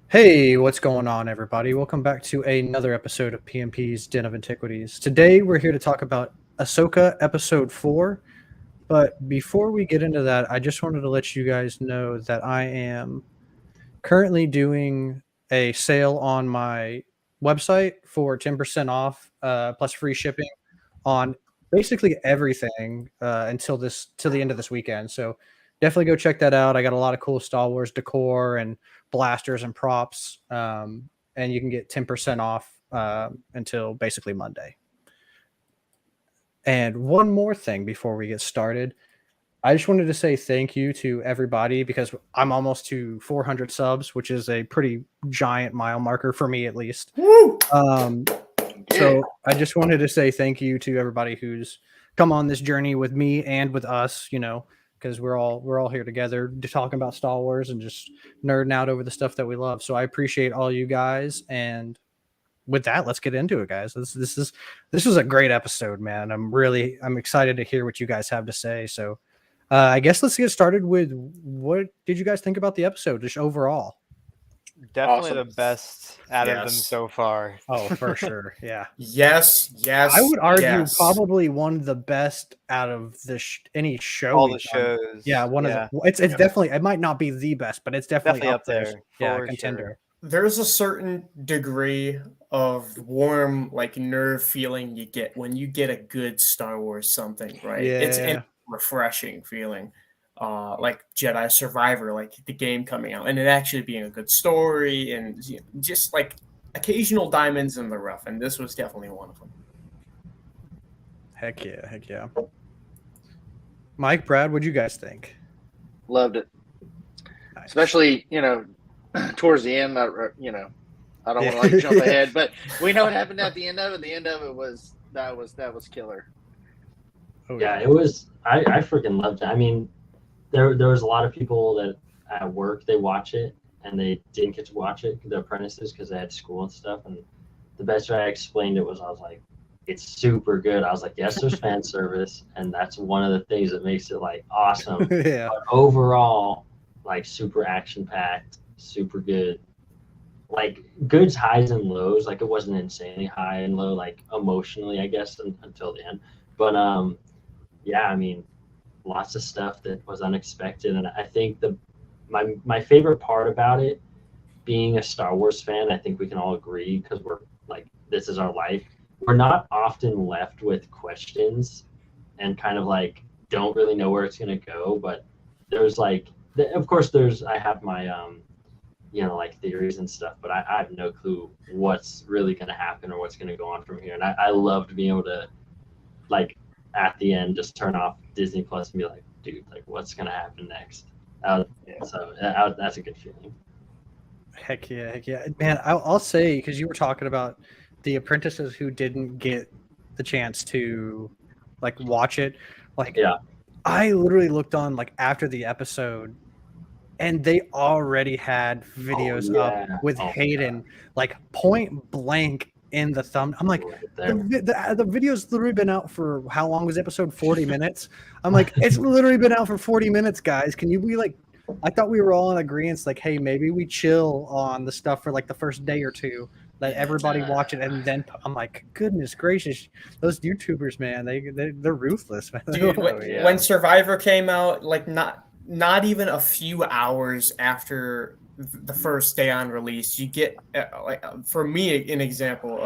Hey, what's going on, everybody? Welcome back to another episode of PMP's Den of Antiquities. Today, we're here to talk about Ahsoka Episode 4. But before we get into that, I just wanted to let you guys know that I am currently doing a sale on my website for 10% off plus free shipping on basically everything till the end of this weekend. So definitely go check that out. I got a lot of cool Star Wars decor and blasters and props, and you can get 10% off until basically Monday. And one more thing before we get started. I just wanted to say thank you to everybody because I'm almost to 400 subs, which is a pretty giant mile marker for me, at least. Woo! So I just wanted to say thank you to everybody who's come on this journey with me and with us, because we're all here together to talking about Star Wars and just nerding out over the stuff that we love. So I appreciate all you guys, and with that, let's get into it, guys. This was a great episode, man. I'm excited to hear what you guys have to say. So I guess let's get started with what did you guys think about the episode, just overall? Definitely Awesome. the best out of them so far. Oh, for sure. Yeah. Yes. I would argue yes. probably one of the best out of any show. All we've the done. shows. Yeah, one of the. It's definitely. It might not be the best, but it's definitely up there. Yeah, for contender. sure. There's a certain degree of warm, nerve feeling you get when you get a good Star Wars something, right? Yeah. It's a refreshing feeling. Like Jedi Survivor, like the game coming out, and it actually being a good story, and just like occasional diamonds in the rough, and this was definitely one of them. Heck yeah. Mike, Brad, what'd you guys think? Loved it. Nice. Especially, towards the end, I don't want to jump ahead, but we know what happened at the end of it. The end of it was that was killer. Oh, yeah, it was. I freaking loved it. I mean, there was a lot of people that at work they watch it and they didn't get to watch it, the apprentices, because they had school and stuff. And the best way I explained it was, I was like, it's super good. I was like, yes, there's fan service, and that's one of the things that makes it awesome. Yeah. But overall, super action packed, super good. Good highs and lows. It wasn't insanely high and low, emotionally, I guess, until the end. But yeah, I mean, lots of stuff that was unexpected, and I think my favorite part about it, being a Star Wars fan, I think we can all agree, because we're this is our life. We're not often left with questions and kind of don't really know where it's gonna go. But there's of course I have my theories and stuff, but I have no clue what's really gonna happen or what's gonna go on from here. And I loved being able to at the end just turn off Disney Plus and be like, dude, what's gonna happen next? So that's a good feeling. Heck yeah, man. I'll say, because you were talking about the apprentices who didn't get the chance to watch it. Yeah. I literally looked on after the episode, and they already had videos up with Hayden point blank in the thumb. I'm like, the video's literally been out for how long was the episode? 40 minutes. I'm like, it's literally been out for 40 minutes, guys. Can you be I thought we were all in agreement, hey, maybe we chill on the stuff for the first day or two, let everybody watch it, and then I'm like, goodness gracious, those YouTubers, man, they're ruthless, man. Dude, when Survivor came out, not even a few hours after the first day on release, you get for me an example.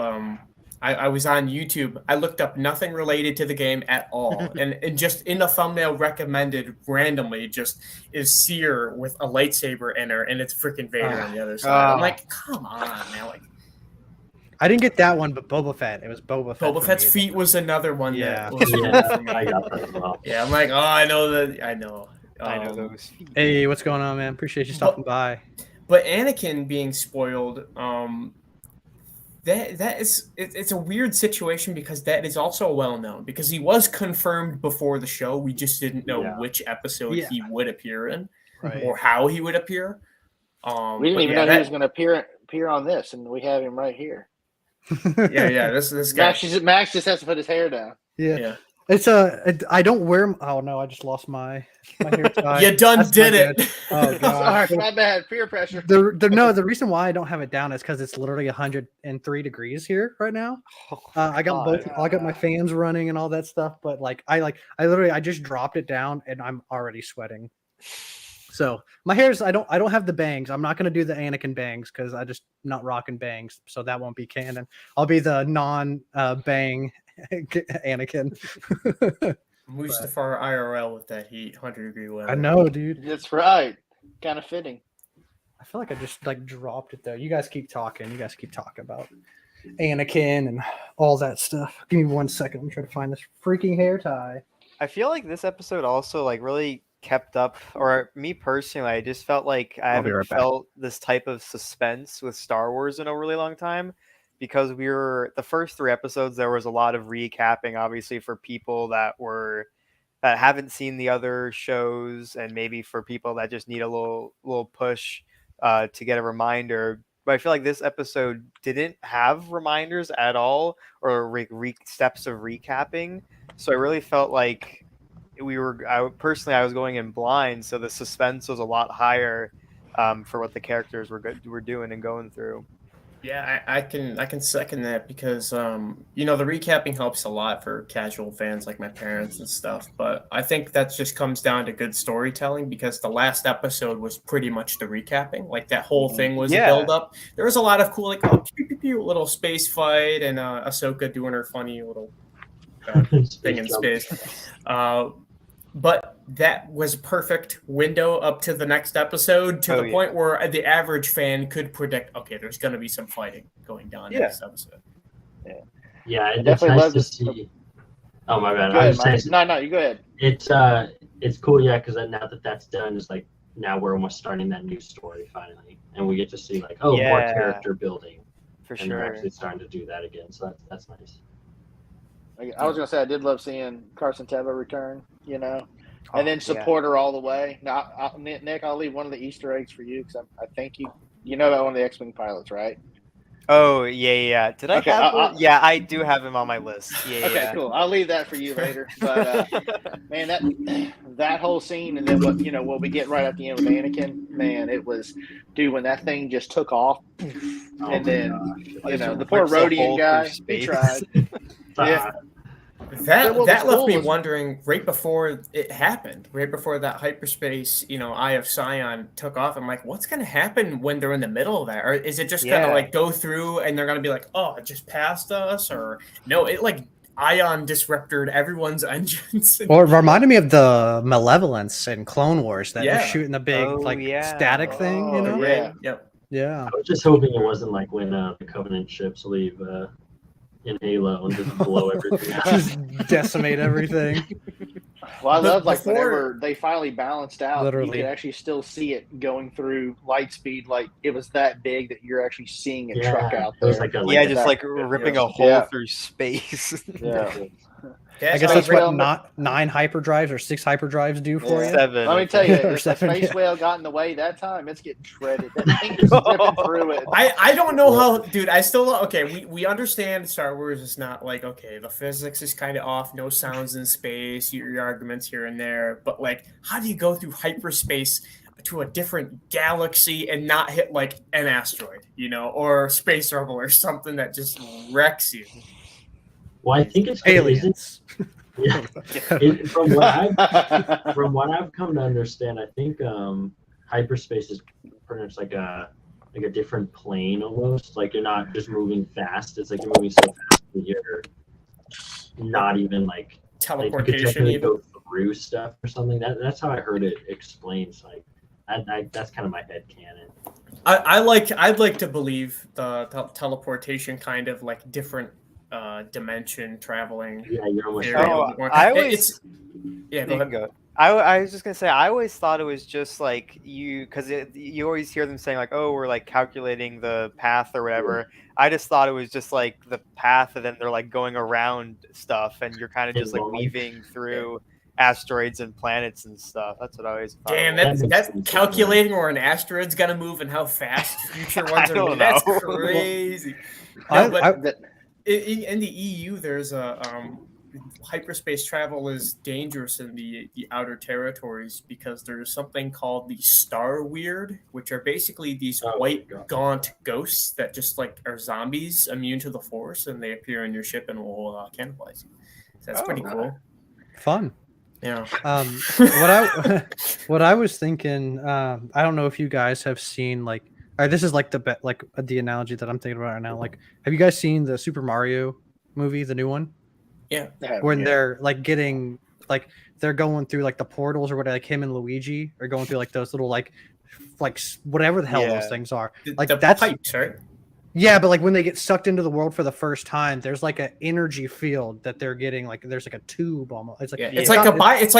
I was on YouTube. I looked up nothing related to the game at all, and just in the thumbnail recommended randomly just is Seer with a lightsaber in her, and it's freaking Vader on the other side. I'm like, come on, man! I didn't get that one, but Boba Fett. It was Boba Fett. Boba Fett's feet was another one. Yeah. I got that as well. Yeah, I'm like, oh, I know that. I know those. Hey, what's going on, man? Appreciate you stopping by. But Anakin being spoiled, it's a weird situation, because that is also well known, because he was confirmed before the show. We just didn't know which episode he would appear in, or how he would appear. We didn't even know he was going to appear on this, and we have him right here. Yeah. This guy. Max just has to put his hair down. Yeah. It's I don't wear. Oh no, I just lost my hair tie. You done That's did not it. good. Oh god. Sorry, my bad. Peer pressure. The reason why I don't have it down is because it's literally 103 degrees here right now. I got both. I got my fans running and all that stuff, but I literally I just dropped it down and I'm already sweating. So my hair's I don't have the bangs. I'm not gonna do the Anakin bangs because I just not rocking bangs, so that won't be canon. I'll be the non bang Anakin. Mustafar IRL with that heat, 100-degree weather. I know, dude. That's right. Kind of fitting. I feel like I just dropped it though. You guys keep talking. You guys keep talking about Anakin and all that stuff. Give me 1 second. I'm trying to find this freaking hair tie. I feel like this episode also like really kept up, or me personally, I just felt like I I'll be haven't right back. felt this type of suspense with Star Wars in a really long time, because the first 3 episodes, there was a lot of recapping, obviously for people that haven't seen the other shows, and maybe for people that just need a little push to get a reminder. But I feel like this episode didn't have reminders at all, or steps of recapping. So I really felt like I was going in blind, so the suspense was a lot higher for what the characters were doing and going through. Yeah, I can second that because the recapping helps a lot for casual fans like my parents and stuff. But I think that just comes down to good storytelling, because the last episode was pretty much the recapping. Like that whole thing was a build up. There was a lot of cool little space fight and Ahsoka doing her funny little thing in space. But that was a perfect window up to the next episode, to the point where the average fan could predict, okay, there's going to be some fighting going down next episode. Yeah, it's definitely nice love to this. see. Oh my bad. Go I ahead, was Mike. saying, No, you go ahead. it's cool, yeah, because now that that's done, it's like now we're almost starting that new story finally, and we get to see like more character building. For and they're actually starting to do that again, so that's nice. I was gonna say I did love seeing Carson Teva return, and then support her all the way. Now, Nick, I'll leave one of the Easter eggs for you, because I think you know about one of the X-Wing pilots, right? Oh yeah. Did I have him? Yeah, I do have him on my list. Yeah. Okay, cool. I'll leave that for you later. But man, that whole scene, and then what we get right at the end with Anakin, man, it was, dude, when that thing just took off, and then the poor Rhodian guy, he tried. Yeah. That left me wondering right before it happened, right before that hyperspace, Eye of Sion took off. I'm like, what's going to happen when they're in the middle of that? Or is it just going to like go through and they're going to be like, oh, it just passed us? Or no, it like ion disrupted everyone's engines. Well, it reminded me of the Malevolence in Clone Wars that was shooting the big static thing, Yeah. I was just hoping it wasn't like when the Covenant ships leave in Halo and just blow everything out. Just decimate everything. Well, I love whenever they finally balanced out, Literally. you could actually still see it going through light speed. Like it was that big that you're actually seeing a truck out there. It was like ripping a hole through space. Yeah. I guess that's what 9 hyperdrives or 6 hyperdrives do for you. 7. Let me tell you, Or if the 7, space whale got in the way that time, it's getting shredded. That thing is zipping through it. I don't know how, dude. I still we understand Star Wars is not like, okay, the physics is kind of off, no sounds in space, your arguments here and there, but like, how do you go through hyperspace to a different galaxy and not hit like an asteroid, or space rebel or something that just wrecks you? Well, I think it's aliens. Yeah. From what I've come to understand, I think hyperspace is pretty much like a different plane almost. Like you're not just moving fast; it's like you're moving so fast that you're not even like teleportation. Like you could go through stuff or something. That's how I heard it explained. So that's kind of my head canon. I'd like to believe the teleportation kind of like different dimension traveling. Yeah, you're almost go ahead. I was just gonna say, I always thought it was just like because you always hear them saying like, oh, we're like calculating the path or whatever. I just thought it was just like the path, and then they're like going around stuff, and you're kind of just like weaving through asteroids and planets and stuff. That's what I always thought. Damn, that's calculating where an asteroid's gonna move and how fast future ones are moving. That's crazy. In the EU, there's a hyperspace travel is dangerous in the outer territories because there's something called the Star Weird, which are basically these white gaunt ghosts that just like are zombies immune to the Force, and they appear in your ship and will cannibalize you. So that's pretty cool. Fun. Yeah. What I was thinking, I don't know if you guys have seen like, or this is like the analogy that I'm thinking about right now. Like, have you guys seen the Super Mario movie, the new one? Yeah. When they're like getting like they're going through like the portals or whatever, like him and Luigi are going through like those little like whatever the hell those things are. Like the that's pipes, right? Yeah, but like when they get sucked into the world for the first time, there's like an energy field that they're getting. Like there's like a tube almost. It's like it's like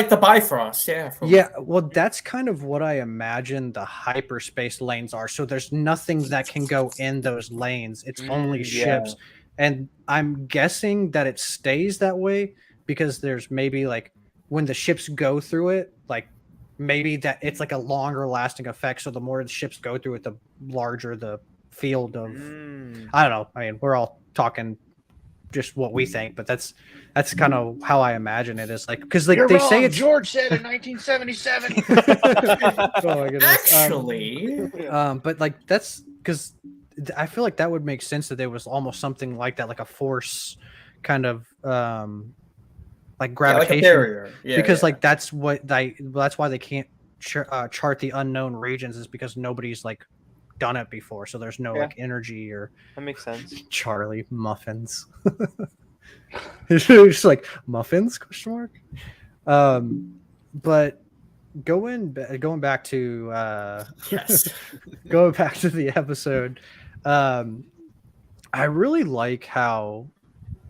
the Bifrost. Yeah. Yeah. Well, that's kind of what I imagine the hyperspace lanes are. So there's nothing that can go in those lanes. It's only ships, and I'm guessing that it stays that way because there's maybe like when the ships go through it, like maybe that it's like a longer lasting effect. So the more the ships go through it, the larger the field of I don't know. I mean, we're all talking just what we think, but that's kind of how I imagine it is like because like they say it's George said in 1977. Oh my goodness. Actually, but like that's because I feel like that would make sense that there was almost something like that, like a force kind of like gravitation like a barrier. because like that's why they can't chart the unknown regions is because nobody's like done it before, so there's no like energy or that makes sense. Charlie muffins. It's just like muffins ? But going back to going back to the episode, I really like how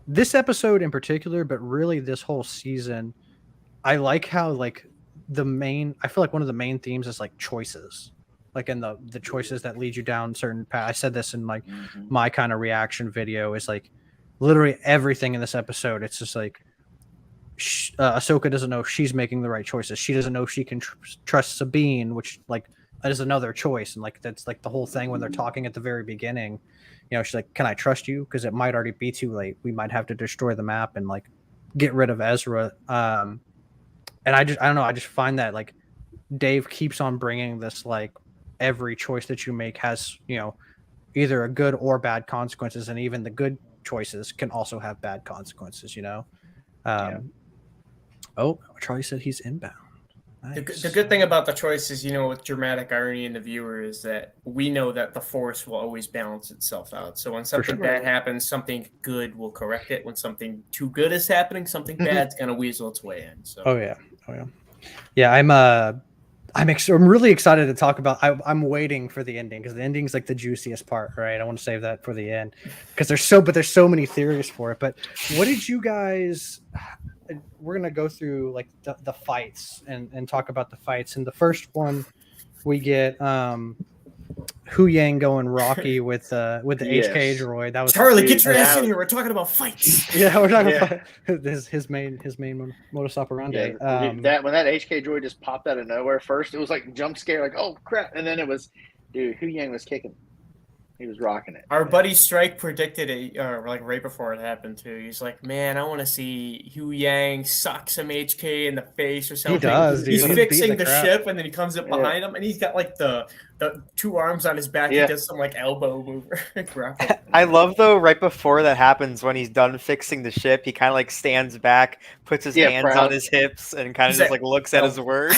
this episode in particular, but really this whole season, I like how like I feel like one of the main themes is like choices. Like in the choices that lead you down certain paths. I said this in like my kind of reaction video is like literally everything in this episode. It's just like Ahsoka doesn't know if she's making the right choices. She doesn't know if she can trust Sabine, which like is another choice. And like that's like the whole thing when they're talking at the very beginning. You know, she's like, "Can I trust you? Because it might already be too late. We might have to destroy the map and like get rid of Ezra." And I don't know. I just find that like Dave keeps on bringing this like every choice that you make has, you know, either a good or bad consequences, and even the good choices can also have bad consequences, you know. Oh, Charlie said he's inbound. Nice. The good thing about the choices, you know, with dramatic irony in the viewer is that we know that the Force will always balance itself out. So when something bad happens, something good will correct it. When something too good is happening, something bad's gonna weasel its way in. So I'm really excited to talk about. I'm waiting for the ending because the ending's like the juiciest part, right? I want to save that for the end because there's so many theories for it. But what did you guys? We're gonna go through like the fights and talk about the fights. And the first one, we get Hu Yang going Rocky with the HK droid. That was Charlie. Get your ass in here. We're talking about fights. Yeah, we're talking about his main modus operandi. That when that HK droid just popped out of nowhere, first it was like jump scare, like oh crap, and then it was, dude, Hu Yang was kicking. He was rocking it. Our buddy Strike predicted it, like right before it happened too. He's like, "Man, I want to see Hu Yang sock some HK in the face or something." He does, dude. He's fixing the ship, and then he comes up behind him, and he's got like the two arms on his back. He does some like elbow move. I love though. Right before that happens, when he's done fixing the ship, he kind of like stands back, puts his hands on his hips, and kind of just like looks at his work.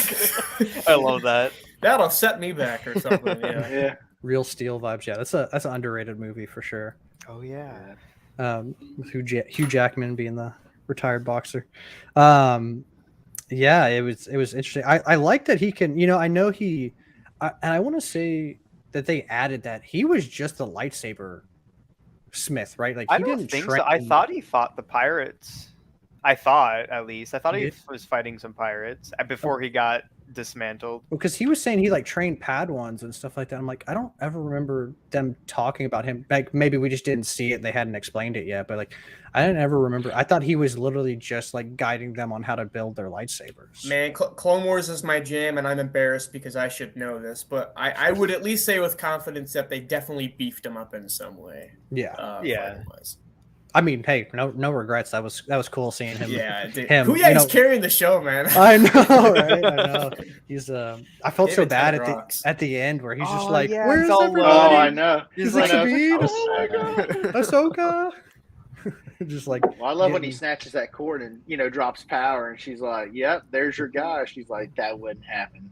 I love that. That'll set me back or something. Yeah. Real Steel vibes. Yeah, that's an underrated movie for sure. Oh yeah. With Hugh Jackman being the retired boxer. Yeah, it was interesting. I like that he can. You know, I know and I want to say that they added that he was just a lightsaber smith, right? Like I don't think so. I thought he fought the pirates. I thought he was fighting some pirates before he got dismantled. Because he was saying he like trained Padawans and stuff like that. I'm like, I don't ever remember them talking about him. Like maybe we just didn't see it. They hadn't explained it yet. But like, I didn't ever remember. I thought he was literally just like guiding them on how to build their lightsabers. Man, Clone Wars is my jam, and I'm embarrassed because I should know this. But I would at least say with confidence that they definitely beefed him up in some way. Yeah. Fighting-wise. I mean, hey, no regrets. That was cool seeing him. Yeah, dude. Him, Who he's carrying the show, man. I know, right? I know. He's I felt so David bad Tennant rocks. at the end where he's just Oh, like, yeah, "Where's he's all everybody?" Oh, I know. He's I like, know. "Sabine, Oh my Ahsoka." Just like, Well, I love when he getting- snatches that cord and drops power, and she's like, "Yep, there's your guy." She's like, "That wouldn't happen."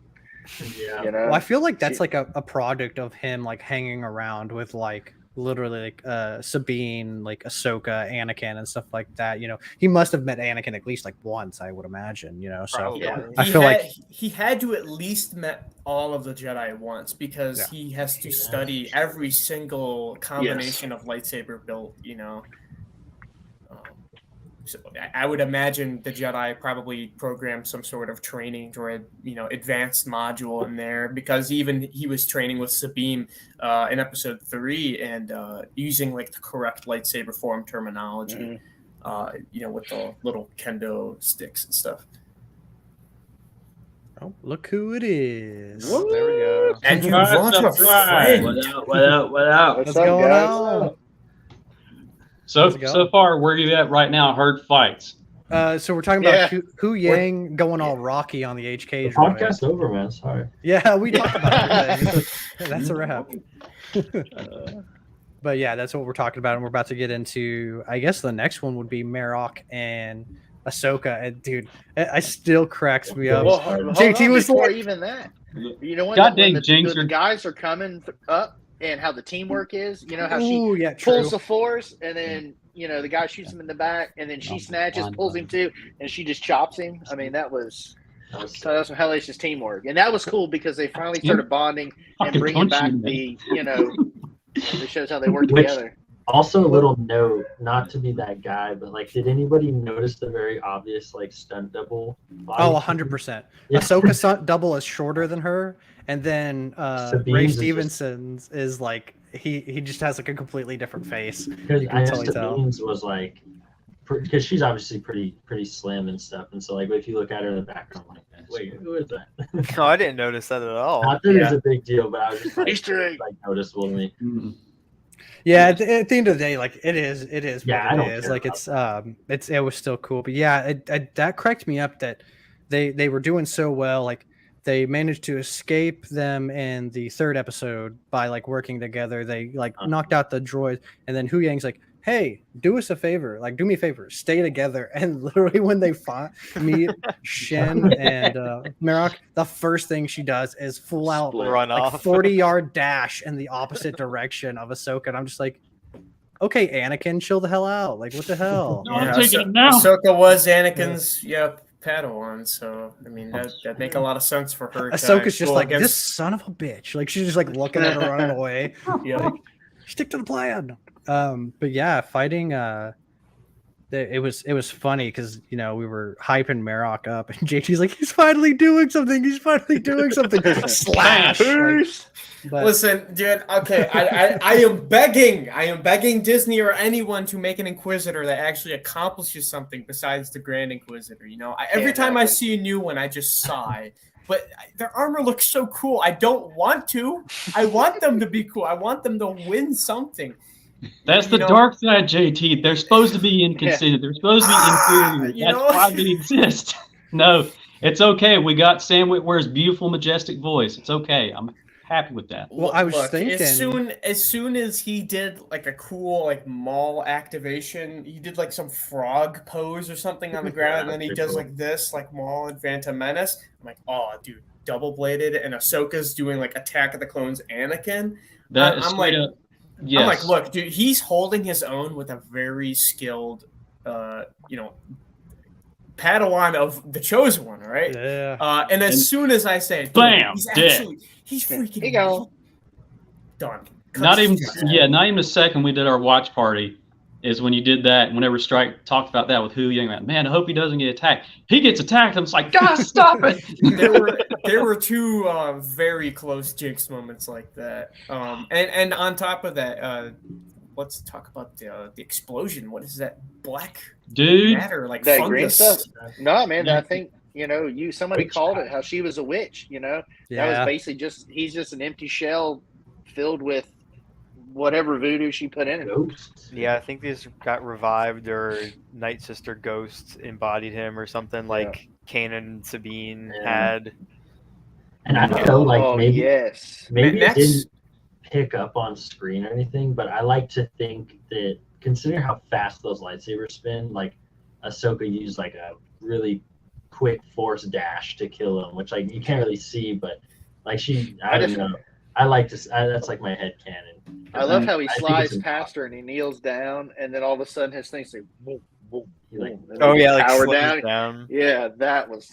Yeah. Well, I feel like that's She- like a product of him like hanging around with like literally like Sabine, like Ahsoka, Anakin, and stuff like that. He must have met Anakin at least like once, I would imagine. So Probably. Yeah. I feel like he had to at least met all of the Jedi once because Yeah. he has to study every single combination of lightsaber built. So I would imagine the Jedi probably programmed some sort of training droid, advanced module in there because even he was training with Sabine in episode 3 and using like the correct lightsaber form terminology, with the little kendo sticks and stuff. oh, look who it is. There we go. And you Surprise, want a surprise. friend. What up? What's What's up, going guys? on? So How's it going? far, where are you at right now? Heard fights. So we're talking about Hu Yang going all rocky on the HK. The podcast's over, man. Sorry. Yeah, we talked about it. That's a wrap. But yeah, that's what we're talking about, and we're about to get into. I guess the next one would be Marok and Ahsoka. And dude, it still cracks me up. Well, hold JT on, was before like- even that. You know when, God when dang, the, Jinx, the you're- guys are coming up and how the teamwork is. You know how she Ooh, yeah, true. pulls the force and then the guy shoots him in the back and then she snatches, pulls him too, and she just chops him. I mean, that was some hellacious teamwork, and that was cool because they finally started bonding and Fucking bringing punch back you, it shows how they work Which- together. Also, a little note, not to be that guy, but like, did anybody notice the very obvious like stunt double? Oh, 100%. Yeah. Ahsoka's stunt double is shorter than her, and then Ray Sabine's is Stevenson's is like he just has like a completely different face. Because You I can know totally tell. Sabine's was like, because she's obviously pretty slim and stuff, and so like if you look at her in the background, I'm like, wait, who is that? No, I didn't notice that at all. Not that it's a big deal, but I was just like, Easter egg. like noticeable to me. Yeah, at the end of the day, like it is Yeah, I what don't it is. care Like about it was still cool. But yeah, that cracked me up that they were doing so well. Like they managed to escape them in the 3rd episode by like working together. They like knocked out the droids, and then Hu Yang's like, "Hey, do us a favor. Like, do me a favor. Stay together." And literally, when they meet Shin and Marok, the first thing she does is full out Run like off. 40-yard dash in the opposite direction of Ahsoka. And I'm just like, okay, Anakin, chill the hell out. Like, what the hell? No, I'm taking it now. Ahsoka was Anakin's Padawan, so I mean that make a lot of sense for her. to Ahsoka's just go like, this against- son of a bitch. Like, she's just like looking at her running away. Yeah. Stick to the plan. But yeah, fighting. It was funny because we were hyping Marok up, and JT's like, he's finally doing something. He's finally doing something. Slash. Like, but Listen, dude. Okay, I am begging Disney or anyone to make an Inquisitor that actually accomplishes something besides the Grand Inquisitor. Every Yeah, time I exactly. see a new one, I just sigh. But their armor looks so cool. I don't want to. I want them to be cool. I want them to win something. That's the dark side, JT. They're supposed to be inconsistent. They're supposed to be inferior. That's why they exist. No, it's okay. We got Sam Witwer's beautiful, majestic voice. It's okay. I'm happy with that. Well, I was thinking- as soon as he did like a cool like maul activation, he did like some frog pose or something on the ground, and then he pretty does cool. like this, like Maul and Phantom Menace. I'm like, oh, dude, double bladed, and Ahsoka's doing like Attack of the Clones, Anakin. That is I'm straight like- up. Yes. I'm like, look, dude, he's holding his own with a very skilled, Padawan of the Chosen One, right? yeah. And as soon as I say, dude, Bam, he's freaking Here you go. done. Not even a second. We did our watch party. Is when you did that. Whenever Strike talked about that with Hu Yang, like, man, I hope he doesn't get attacked. He gets attacked. I'm just like, guys, stop it. there were two very close Jinx moments like that. And on top of that, let's talk about the explosion. What is that black Dude, matter like That fungus? green stuff. No, man, Yeah. I think somebody Witch called eye. it how she was a witch. That was Yeah. basically he's just an empty shell filled with whatever voodoo she put in him. Ghost. Yeah, I think these got revived, or Night Sister Ghost embodied him, or something like Kanan and Sabine had. And I don't know, like maybe yes. maybe it Next- didn't pick up on screen or anything, but I like to think that considering how fast those lightsabers spin, like Ahsoka used like a really quick force dash to kill him, which like you can't really see, but like I don't know. I like to. That's like my head canon. I love how he I think slides it's past her and he kneels down, and then all of a sudden his things say, boom, boom, Like, boom, and Oh they yeah, like power slows down. down. Yeah, that's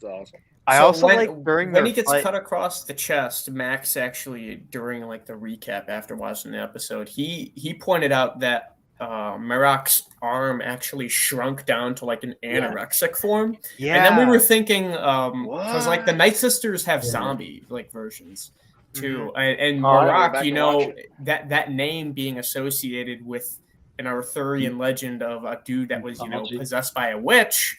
awesome. I So also when, like during when their he gets fight- cut across the chest, Max actually during like the recap after watching the episode, he pointed out that Marok's arm actually shrunk down to like an anorexic form. Yeah, And then we were thinking, because like the What? Night Sisters have Yeah. zombie like versions too, Mm-hmm. and All right, we're Marok, back you to know, watch that name being associated with an Arthurian legend of a dude that was Mythology. possessed by a witch.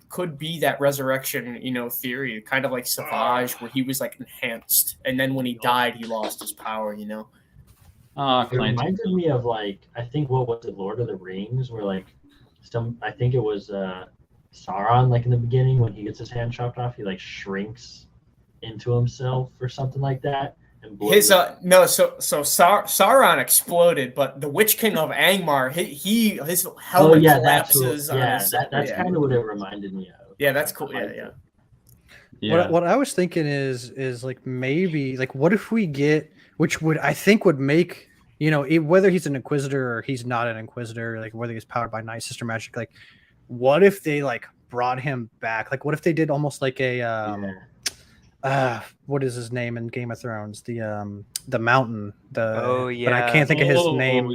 Could be that resurrection, theory, kind of like Savage, where he was like enhanced, and then when he died, he lost his power. Ah, It Clancy. reminded me of like I think what was it, Lord of the Rings, where like I think it was Sauron, like in the beginning when he gets his hand chopped off, he like shrinks into himself or something like that. And blows His Sauron exploded, but the Witch King of Angmar, his helmet collapses on his. that's kind of what it reminded me of. Yeah, that's cool. I liked Yeah. it. Yeah. What I was thinking is like maybe like what if we get, which would I think would make whether he's an Inquisitor or he's not an Inquisitor, like whether he's powered by Night Sister magic, like what if they like brought him back, like what if they did almost like a what is his name in Game of Thrones, the mountain, but I can't think of his name.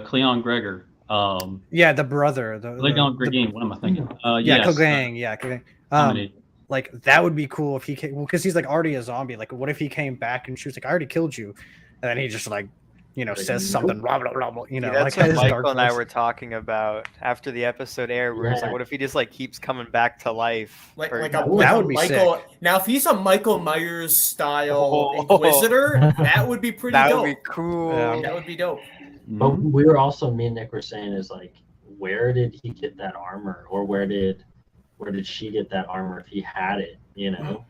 Cleon Gregor. The brother, Cleon Gregor. What am I thinking? Clegane. Like that would be cool if he came, because he's like already a zombie. Like, what if he came back and she was like, "I already killed you," and then he just like, says something, blah blah blah, blah, That's like what his Michael dark and I voice. were talking about after the episode aired. Where it's like, Yeah. what if he just like keeps coming back to life? Like Or- a That would be Michael. sick. Now, if he's a Michael Myers style Oh. Inquisitor, that would be pretty that dope. would be cool. Yeah. That would be dope. But we were also, me and Nick were saying, is like, where did he get that armor, or where did she get that armor if he had it?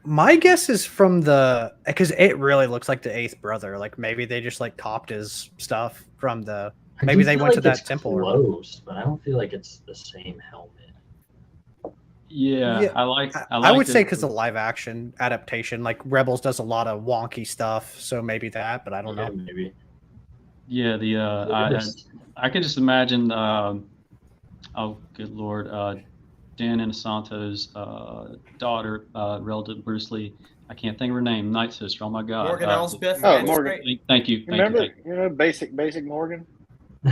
My guess is from because it really looks like the eighth brother. Like maybe they just like copped his stuff from the. I Maybe do they feel went to like that it's temple or close, but I don't feel like it's the same helmet. Yeah, I like. I would say because the live action adaptation, like Rebels does a lot of wonky stuff, so maybe that, but I don't know. Maybe. Yeah, I can just imagine. Oh, good lord, Dan Inosanto's daughter, relative Bruce Lee. I can't think of her name. Night Sister. Oh my God. Morgan Elsbeth. Oh, that's Morgan. great. Thank you. Remember, Thank you. basic Morgan.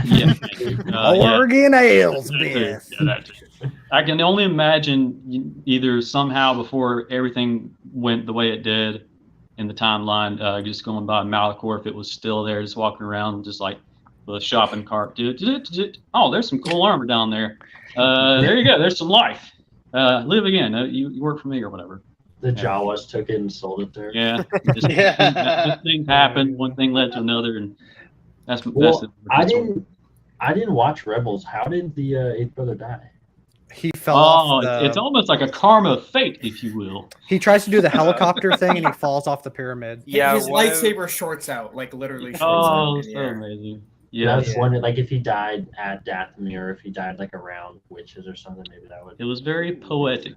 Yeah. Thank you. Yeah. Oregon Ales, That too. Biff. Yeah, that too. I can only imagine either somehow before everything went the way it did in the timeline, just going by Malachor, if it was still there, just walking around, just like with a shopping cart. Oh, there's some cool armor down there. There you go. There's some life. Live again. You work for me or whatever. The Jawas took it and sold it there. Yeah. Just things happened. One thing led to another, and that's I didn't watch Rebels. How did the eighth brother die? He fell off. It's almost like a karma of fate, if you will. He tries to do the helicopter thing and he falls off the pyramid. Yeah, his what if- lightsaber shorts out, like literally shorts Oh, out. in so the air. amazing. I Yeah, was wondering, like, if he died at Dathomir, or if he died like around witches or something, maybe that would. it was very poetic.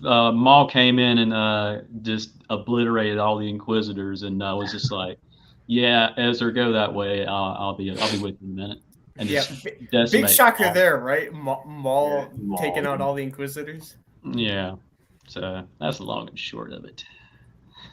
Maul came in and just obliterated all the Inquisitors, and was just like, "Yeah, Ezra, go that way. I'll be with you in a minute." And Yeah, just big decimate shocker all. there, right? Maul Yeah, Maul. taking out all the Inquisitors. Yeah, so that's the long and short of it.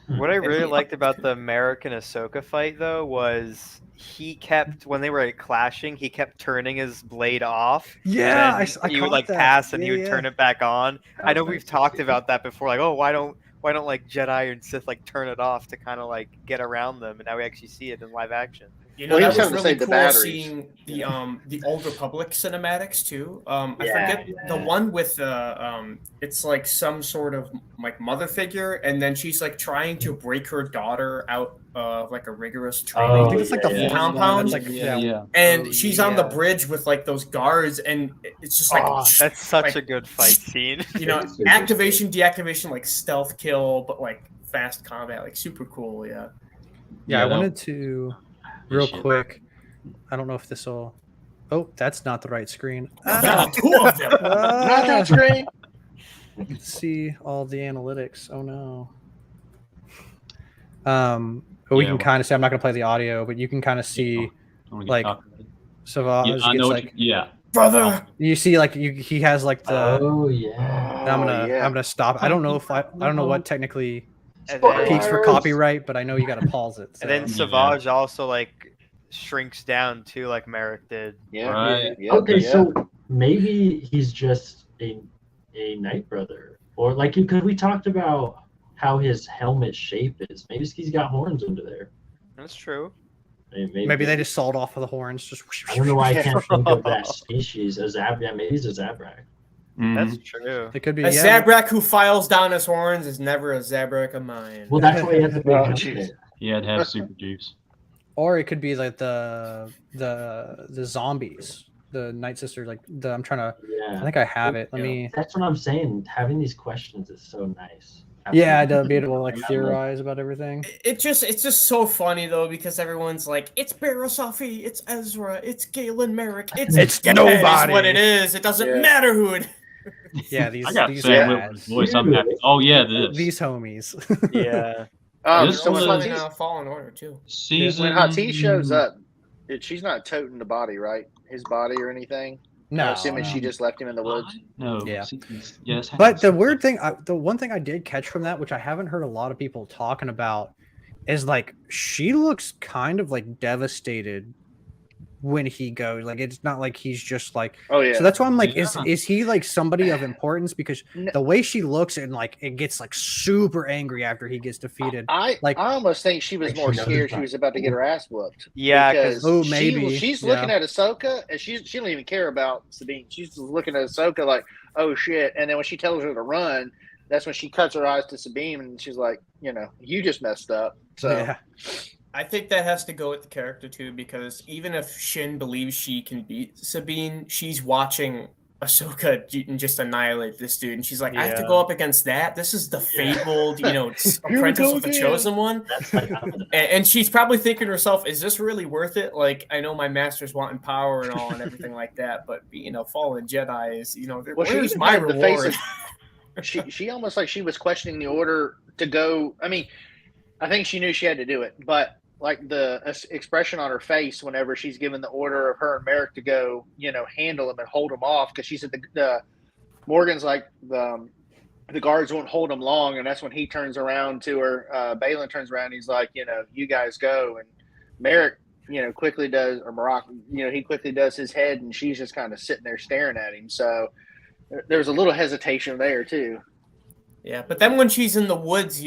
What I really liked about the American Ahsoka fight, though, was he kept, when they were clashing, he kept turning his blade off. Yeah, and then I he would caught like that. pass and he Yeah, would yeah. turn it back on. I know we've talked about that before, like, oh, why don't like Jedi and Sith like turn it off to kind of like get around them, and now we actually see it in live action. You know, Well, he that was was having to really save the cool batteries. seeing the Old Republic cinematics too. I Yeah, forget the one with the it's like some sort of like mother figure, and then she's like trying to break her daughter out of like a rigorous training I think it's like the yeah. fourth compound. one. That's like yeah. And Oh, she's on the yeah. bridge with like those guards, and it's just like That's such like, a good fight scene. you know, It's super activation, deactivation, like stealth kill, but like fast combat, like super cool. Yeah. Yeah, I that- wanted to Yeah, real shit. quick. I don't know if this will. Oh, that's not the right screen. Two of them. Not that screen. See all the analytics. Oh no. But we Yeah, can well- kind of see. I'm not going to play the audio, but you can kind of see I wanna get like copyrighted. Savage I know gets what like. yeah. Brother. You see, like he has like the. Oh yeah. I'm gonna stop. I don't know if I don't know what technically And peaks for Spoilers. copyright, but I know you got to pause it. So. And then Yeah. Savage also like shrinks down too, like Merrick did. Yeah. Right. Yeah. Okay, yeah. so maybe he's just a Night Brother, or like because we talked about how his helmet shape is. Maybe he's got horns under there. That's true. Maybe they just sawed off of the horns. Just. I don't know why I can't think of that species. A Zabrak. Yeah, maybe he's a Zabrak. That's true. It could be A yeah. Zabrak who files down his horns is never a Zabrak of mine. Well, that's why he has a big Oh, helmet. jeez. Yeah, it has super juice. Or it could be like the zombies, the Night Sister. Like I'm trying to. I Yeah, think I have it. Let me. that's what I'm saying. Having these questions is so nice. Yeah, to be able to like theorize about everything. It's just so funny though because everyone's like, it's Barasafi, it's Ezra, it's Galen Merrick, it's dead nobody. is what it is. It doesn't Yeah. matter who it. Yeah, these I got these Sam guys. Witwer's voice. I'm happy. Oh yeah, this These homies. Yeah. This So was- when in Hatice, Fallen Order too. season. when Hatice shows up, she's not toting the body, right? His body or anything. I'm No, assuming she just left him in the woods. No. Yeah. Yes. But the weird thing, the one thing I did catch from that, which I haven't heard a lot of people talking about, is like she looks kind of like devastated when he goes. Like it's not like he's just like. Oh yeah. So that's why I'm like, Yeah. is he like somebody of importance? Because No. the way she looks and like it gets like super angry after he gets defeated. I like- almost think she was Like she more knows scared she about- was about to get her ass whooped. Yeah, Because Oh, maybe. she's Yeah. looking at Ahsoka and she don't even care about Sabine. She's just looking at Ahsoka like, oh shit. And then when she tells her to run, that's when she cuts her eyes to Sabine and she's like, you just messed up. So Yeah. I think that has to go with the character too, because even if Shin believes she can beat Sabine, she's watching Ahsoka just annihilate this dude, and she's like, I have to Yeah. go up against that. This is the fabled, Here we apprentice go of the again. chosen one. That's like I'm gonna- And she's probably thinking to herself, is this really worth it? Like, I know my master's wanting power and all and everything like that, but being a fallen Jedi is, Well, where's she my had the face reward? she almost like she was questioning the order to go. I mean, I think she knew she had to do it, but like the expression on her face whenever she's given the order of her and Merrick to go, handle him and hold him off, because she said the Morgan's like the guards won't hold him long, and that's when he turns around to her. Balin turns around, and he's like, you guys go, and Merrick, quickly does, or Marak, he quickly does his head, and she's just kind of sitting there staring at him. So there's a little hesitation there too. Yeah, but then when she's in the woods,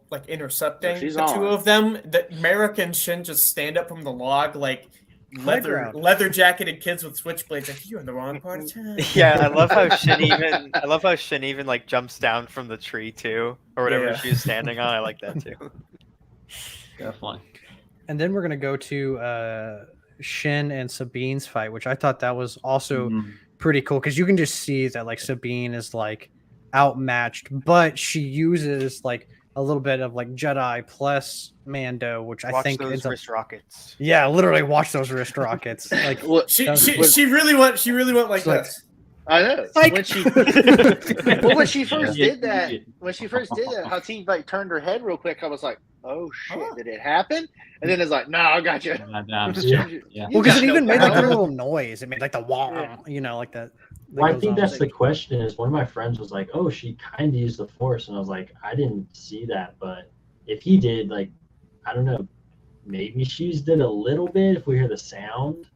like intercepting She's the two on. of them, that Merrick and Shin just stand up from the log like Playground. leather jacketed kids with switchblades. Like, you're in the wrong part of town. Yeah, I love how Shin even like jumps down from the tree too, or whatever Yeah. she was standing on. I like that too. Definitely. And then we're gonna go to Shin and Sabine's fight, which I thought that was also pretty cool because you can just see that like Sabine is like outmatched, but she uses like a little bit of like Jedi plus Mando, which I Watch think those ends up, wrist rockets. yeah, literally watch those wrist rockets. Like Well, She Was- really went like like- this. I know. Like- When she when she first Yeah. did that, Hatim like turned her head real quick. I was like, "Oh shit, did it happen?" And then it's like, "No, I got you." I'm Yeah. yeah. well, because it even made like a power. little noise. It made like the wah, like that. Well, I goes think on. that's the question. Is one of my friends was like, "Oh, she kind of used the Force," and I was like, "I didn't see that, but if he did, like, I don't know, maybe she used it a little bit if we hear the sound,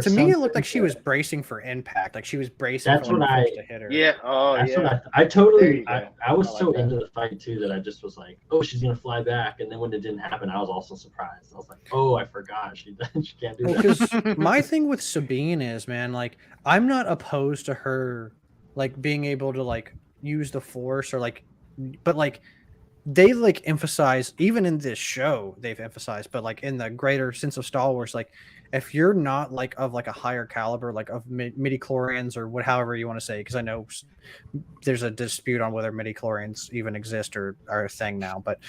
To me, it looked like she was bracing for impact. Like she was bracing for when the Force to hit her. Yeah. Oh, That's yeah. what I totally. There you go. I was I like so that. into the fight too that I just was like, oh, she's gonna fly back, and then when it didn't happen, I was also surprised. I was like, oh, I forgot she can't do that. Because my thing with Sabine is, man, like I'm not opposed to her, like being able to like use the Force or like, but like they like emphasize even in this show they've emphasized, but like in the greater sense of Star Wars, like if you're not like of like a higher caliber, like of midi-chlorians or what, however you want to say, because I know there's a dispute on whether midi-chlorians even exist or are a thing now, but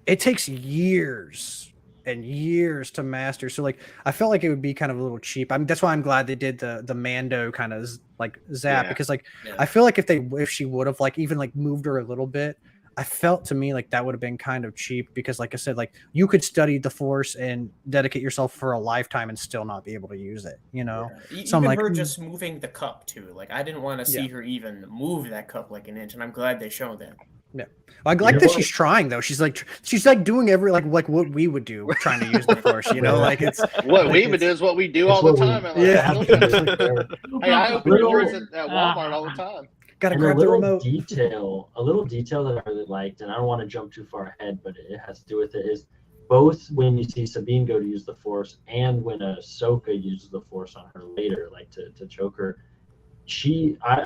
it takes years and years to master. So like I felt like it would be kind of a little cheap. I mean, that's why I'm glad they did the Mando kind of like zap, because like I feel like if she would have like even like moved her a little bit, I felt to me like that would have been kind of cheap, because like I said, like you could study the Force and dedicate yourself for a lifetime and still not be able to use it, you know. Yeah. So even I'm like, her just moving the cup too. Like I didn't want to see Yeah. her even move that cup like an inch, and I'm glad they showed that. Yeah, I like that she's trying though. She's like doing every like what we would do trying to use the Force, you know. Like it's What like we would do is what we do all the time. Hey, I open doors at Walmart all the time. Gotta And grab the remote. a little detail that I really liked, and I don't want to jump too far ahead, but it has to do with it, is both when you see Sabine go to use the Force and when Ahsoka uses the Force on her later, like to choke her.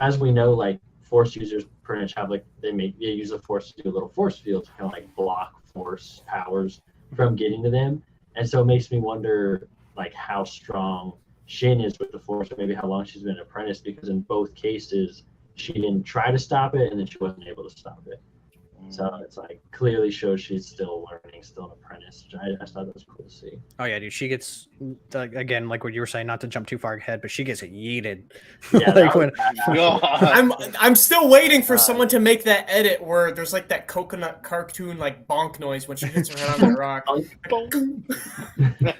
As we know, like Force users pretty much have like they use the Force to do a little force field to kind of like block Force powers from getting to them, and so it makes me wonder like how strong Shin is with the Force, or maybe how long she's been an apprentice, because in both cases she didn't try to stop it and then she wasn't able to stop it. So it's like clearly shows she's still learning, still an apprentice. Which I thought that was cool to see. Oh yeah, dude. She gets again, like what you were saying, not to jump too far ahead, but she gets yeeted. Yeah, like when I'm still waiting for someone to make that edit where there's like that coconut cartoon like bonk noise when she hits her head on the rock.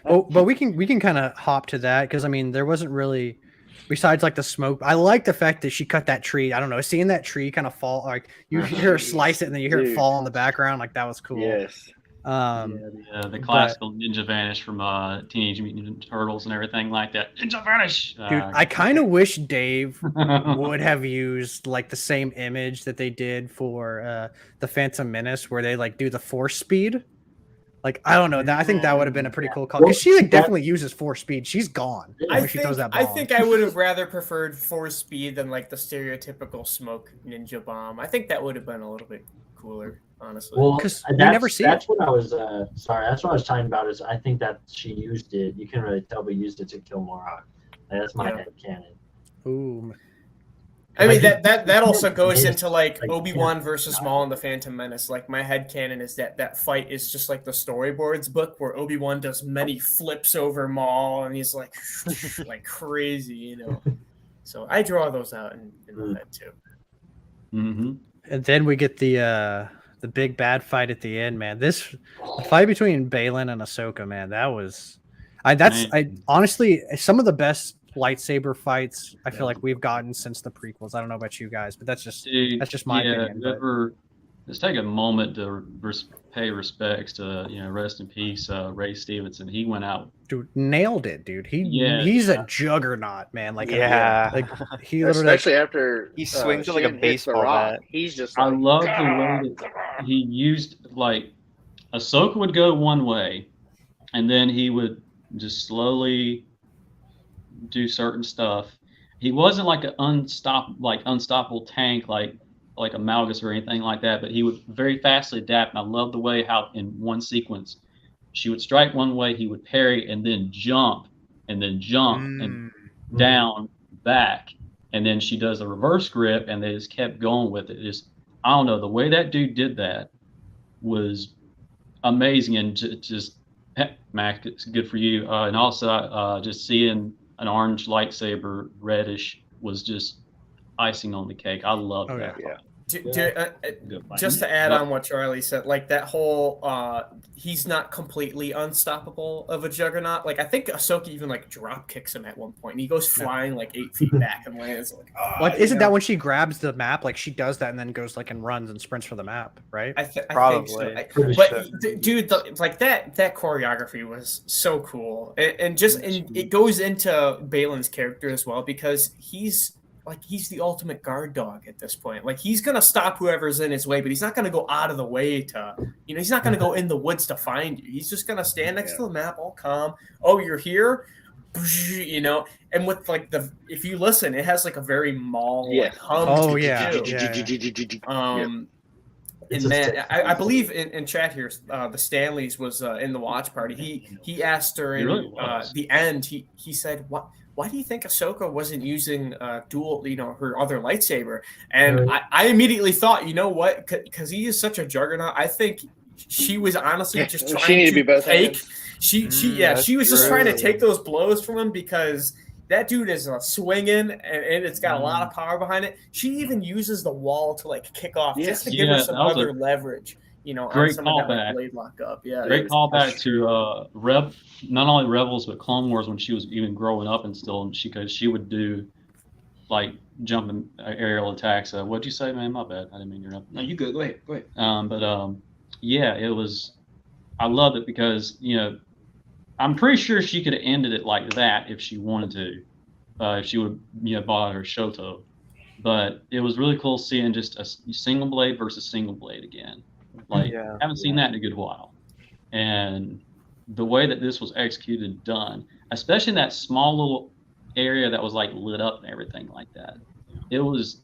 Oh, but we can kind of hop to that, because I mean there wasn't really, besides like the smoke. I like the fact that she cut that tree. I don't know, seeing that tree kind of fall, like you hear her slice it and then you hear it fall in the background, like that was cool. Yes. The classical ninja vanish from Teenage Mutant Ninja Turtles and everything like that. Ninja vanish. Dude, I kind of wish Dave would have used like the same image that they did for the Phantom Menace, where they like do the force speed. Like I don't know, that I think that would have been a pretty cool call, because she like definitely uses force speed. She's gone when she throws that bomb. I think I would have rather preferred force speed than like the stereotypical smoke ninja bomb. I think that would have been a little bit cooler, honestly. Well, because you never see that's it. what I was sorry. That's what I was talking about. Is I think that she used it. You can really tell, but used it to kill Morag. That's my head canon. Ooh. I mean that also goes into like Obi-Wan versus Maul in the Phantom Menace. Like my headcanon is that fight is just like the storyboards book where Obi-Wan does many flips over Maul and he's like like crazy, you know. So I draw those out in my head too. Mm-hmm. And then we get the big bad fight at the end, man. This fight between Baylan and Ahsoka, man, that was I honestly some of the best lightsaber fights I feel like we've gotten since the prequels. I don't know about you guys, but that's just my opinion. Let's take a moment to pay respects to rest in peace, Ray Stevenson. He went out, dude, nailed it, dude. He's a juggernaut, man. Like he literally, especially after he swings Shin like a baseball bat. He's just like, I love the way that he used, like Ahsoka would go one way, and then he would just slowly do certain stuff. He wasn't like an unstoppable tank like a Malgus or anything like that, but he would very fastly adapt. And I love the way how in one sequence she would strike one way, he would parry and then jump and down back, and then she does a reverse grip and they just kept going with it. Just I don't know, the way that dude did that was amazing. And just Mac, it's good for you. And also just seeing an orange lightsaber reddish was just icing on the cake. I love that. Yeah. Just to add on what Charlie said, like that whole he's not completely unstoppable of a juggernaut. Like I think Ahsoka even like drop kicks him at one point, and he goes flying like 8 feet back and lands. Like, isn't that when she grabs the map? Like she does that and then goes like and runs and sprints for the map, right? I think so. But dude, like that choreography was so cool, and it goes into Balin's character as well because he's the ultimate guard dog at this point. Like he's gonna stop whoever's in his way, but he's not gonna go out of the way to, he's not gonna go in the woods to find you. He's just gonna stand next to the map, all calm. Oh, you're here, And with like if you listen, it has like a very Maul hum. Oh yeah. And man, I believe in chat here, the Stanleys was in the watch party. He asked during the end. He said, Why do you think Ahsoka wasn't using dual, her other lightsaber? And I immediately thought, you know what? Because he is such a juggernaut. I think she was honestly just trying to take. She was just trying to take those blows from him because that dude is swinging and it's got a lot of power behind it. She even uses the wall to like kick off just to give her some other leverage. Great callback. Blade lock up. Yeah, great callback to not only Rebels but Clone Wars when she was even growing up and still, because she would do like jumping aerial attacks. What'd you say, man? My bad. I didn't mean you're up. No, you good. Go ahead. It was. I loved it because I'm pretty sure she could have ended it like that if she wanted to. If she would have bought out her Shoto. But it was really cool seeing just a single blade versus single blade again. Haven't seen that in a good while. And the way that this was executed and done, especially in that small little area that was like lit up and everything like that, it was.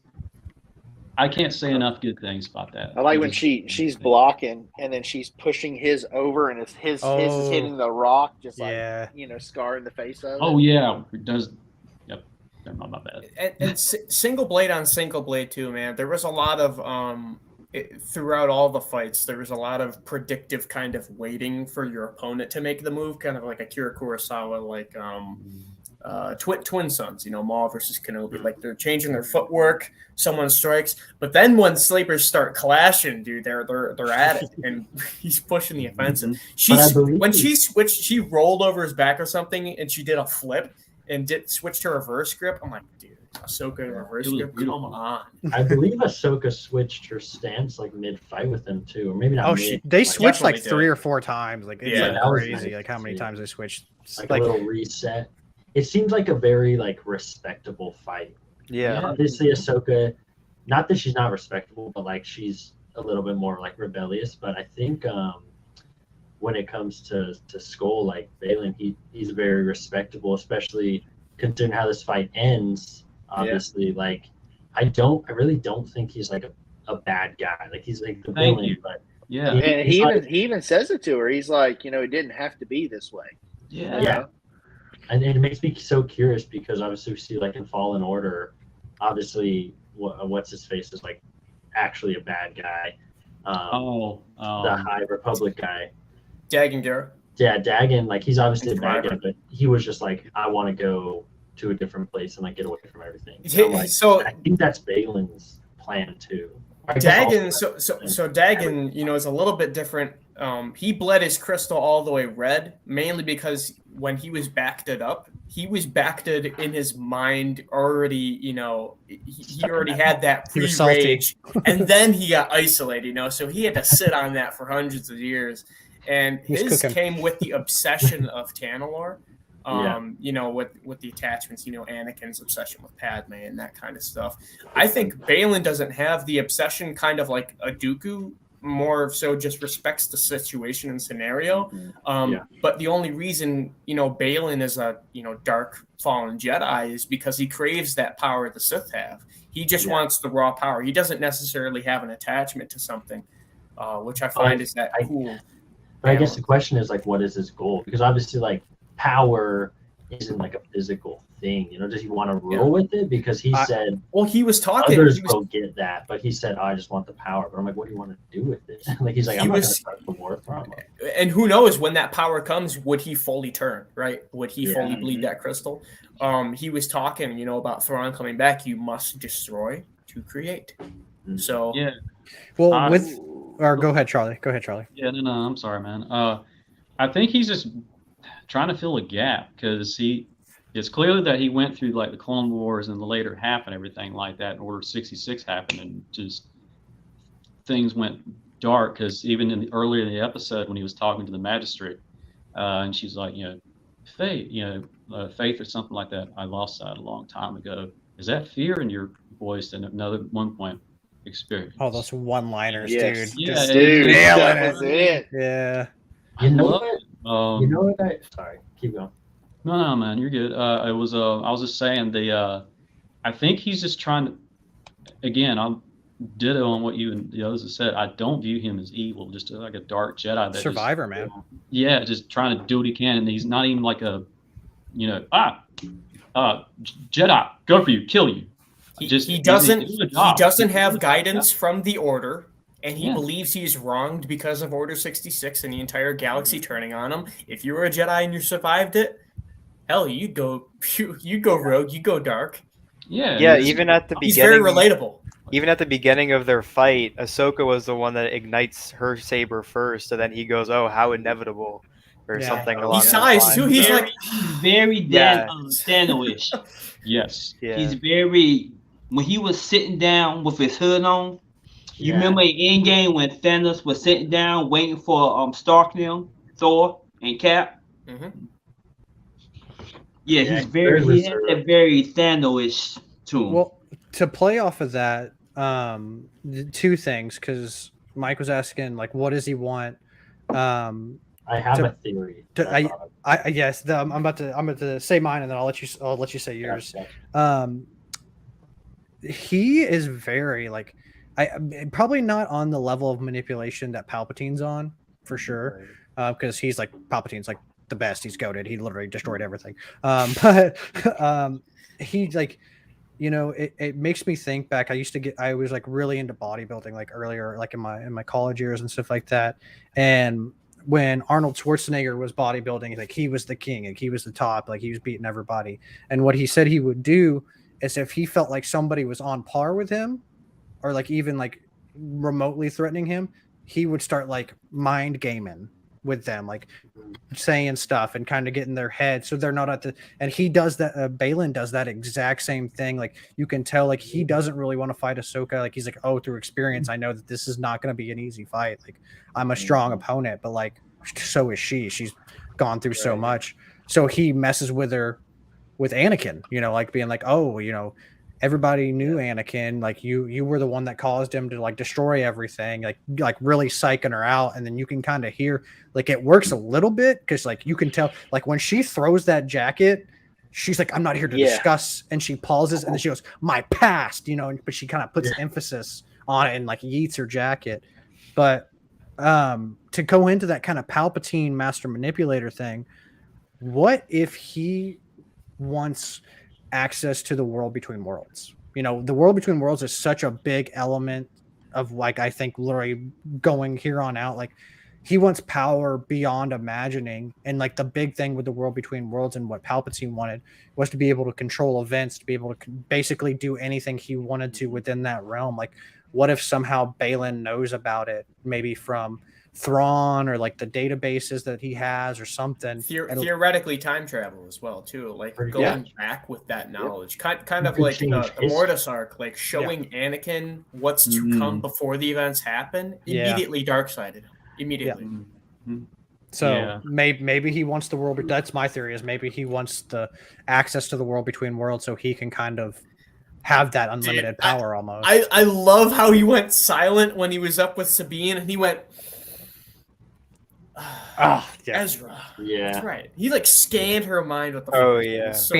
I can't say enough good things about that. I like when she's blocking and then she's pushing his over and his is hitting the rock, just scarring the face of it. Oh yeah, it does. Yep, never mind, my bad. And single blade on single blade too, man. There was a lot of throughout all the fights, there was a lot of predictive kind of waiting for your opponent to make the move, kind of like Akira Kurosawa, like Twin Sons, Maul versus Kenobi. Like they're changing their footwork, someone strikes, but then when sleepers start clashing, dude, they're at it, and he's pushing the offensive. When she switched, she rolled over his back or something, and she did a flip and switched to reverse grip. I'm like, dude, Ahsoka reverse grip, come on. I believe Ahsoka switched her stance like mid-fight with them too, or maybe not. They switched like 3 or 4 times. Like it's crazy, like how many times they switched. Like a little reset. It seems like a very respectable fight. Yeah. Obviously, Ahsoka, not that she's not respectable, but like she's a little bit more like rebellious. But I think when it comes to Skull, like Balin, he's very respectable, especially considering how this fight ends. Obviously, like I really don't think he's like a bad guy. Like he's like the villain, but and he even says it to her. He's like, it didn't have to be this way. Yeah. And it makes me so curious because obviously we see like in Fallen Order, obviously what's his face is like actually a bad guy. The High Republic guy. Dagan Gera. Yeah, Dagan, like he's obviously a bad guy, but he was just like, I want to go to a different place and like get away from everything. So I think that's Balin's plan too. Dagan, so Dagan, is a little bit different. He bled his crystal all the way red, mainly because when he was backed it up, he was backed it in his mind already. He already had that pre-rage, and then he got isolated. So he had to sit on that for hundreds of years, and his came with the obsession of Tanalorr. With the attachments, Anakin's obsession with Padme and that kind of stuff. I think Balin doesn't have the obsession kind of like a Dooku, more so just respects the situation and scenario. But the only reason, Balin is a, dark fallen Jedi is because he craves that power the Sith have. He just wants the raw power. He doesn't necessarily have an attachment to something, which I find is that cool. But I guess the question is like, what is his goal? Because obviously like, power isn't like a physical thing, does he want to rule with it? Because he said, he was talking, others go get that, but he said, I just want the power. But I'm like, what do you want to do with it? Like, he's like, I'm not going to start the war from it. And who knows when that power comes, would he fully turn, right? Would he fully bleed that crystal? He was talking, about Thrawn coming back. You must destroy to create. So Yeah. Well, I- or go ahead, Charlie. Go ahead, Charlie. Yeah, no, I'm sorry, man. I think he's just trying to fill a gap because it's clearly that he went through like the Clone Wars and the later half and everything like that. And Order 66 happened, and just things went dark. Because even earlier in the episode when he was talking to the magistrate, and she's like, faith or something like that. I lost that a long time ago. Is that fear in your voice? And another one point, experience. Oh, those one-liners, Yes. dude. Yeah, Just Dude, nailing that it. was it. Yeah. I You know love what? it. You know what? Sorry, keep going. No, man, you're good. I was just saying I think he's just trying to. Again, I'm ditto on what you and the others have said. I don't view him as evil, just like a dark Jedi. That Survivor, man. Just trying to do what he can, and he's not even like a, Jedi, go for you, kill you. He doesn't have guidance from the Order, and he believes he's wronged because of Order 66 and the entire galaxy turning on him. If you were a Jedi and you survived it, hell, you go rogue, you go dark. Yeah, even at the He's very beginning, relatable. even at the beginning of their fight, Ahsoka was the one that ignites her saber first, so then he goes, "Oh, how inevitable," or Yeah. something He along those sighs lines. too. He's like, very Yeah. Thanos-ish. Yes. Yeah. He's very when he was sitting down with his hood on. You Yeah. remember in Endgame when Thanos was sitting down waiting for Stark and them, Thor and Cap? Mhm. Yeah, Yeah, he's very very he has that very Thanos-ish to him. Well, to play off of that, two things, because Mike was asking, like, what does he want? I have To- a theory. to- that I thought of. Yes, I'm about to say mine, and then I'll let you say yours. Yeah. He is very like, probably not on the level of manipulation that Palpatine's on, for sure, because he's like Palpatine's like the best. He's goated. He literally destroyed everything. But he's like, it makes me think back. I was like really into bodybuilding like earlier, like in my college years and stuff like that. And when Arnold Schwarzenegger was bodybuilding, like he was the king, like he was the top, like he was beating everybody. And what he said he would do is if he felt like somebody was on par with him or like even like remotely threatening him, he would start like mind gaming with them, like saying stuff and kind of get in their head so they're not at the. And he does that. Balin does that exact same thing. Like you can tell, like he doesn't really want to fight Ahsoka. Like he's like, oh, through experience, I know that this is not going to be an easy fight. Like I'm a strong opponent, but like so is she. She's gone through so much. So he messes with her, with Anakin. Like being like, oh, everybody knew Anakin, like you were the one that caused him to like destroy everything, like really psyching her out. And then you can kind of hear like it works a little bit because like you can tell like when she throws that jacket, she's like, I'm not here to discuss, and she pauses and then she goes, my past, but she kind of puts emphasis on it and like yeets her jacket. But to go into that kind of Palpatine master manipulator thing, what if he wants access to the world between worlds? The world between worlds is such a big element of like, I think literally going here on out, like he wants power beyond imagining. And like the big thing with the world between worlds and what Palpatine wanted was to be able to control events, to be able to basically do anything he wanted to within that realm. Like what if somehow Balin knows about it, maybe from Thrawn or like the databases that he has or something. Theoretically time travel as well too, like going back with that knowledge, kind of like the Mortis arc, like showing Anakin what's to come before the events happen. Immediately dark-sided him immediately. So maybe he wants the world. That's my theory, is maybe he wants the access to the world between worlds so he can kind of have that unlimited power almost. I love how he went silent when he was up with Sabine, and he went, Ezra. Yeah, that's right. He like scanned her mind with the. Oh yeah. So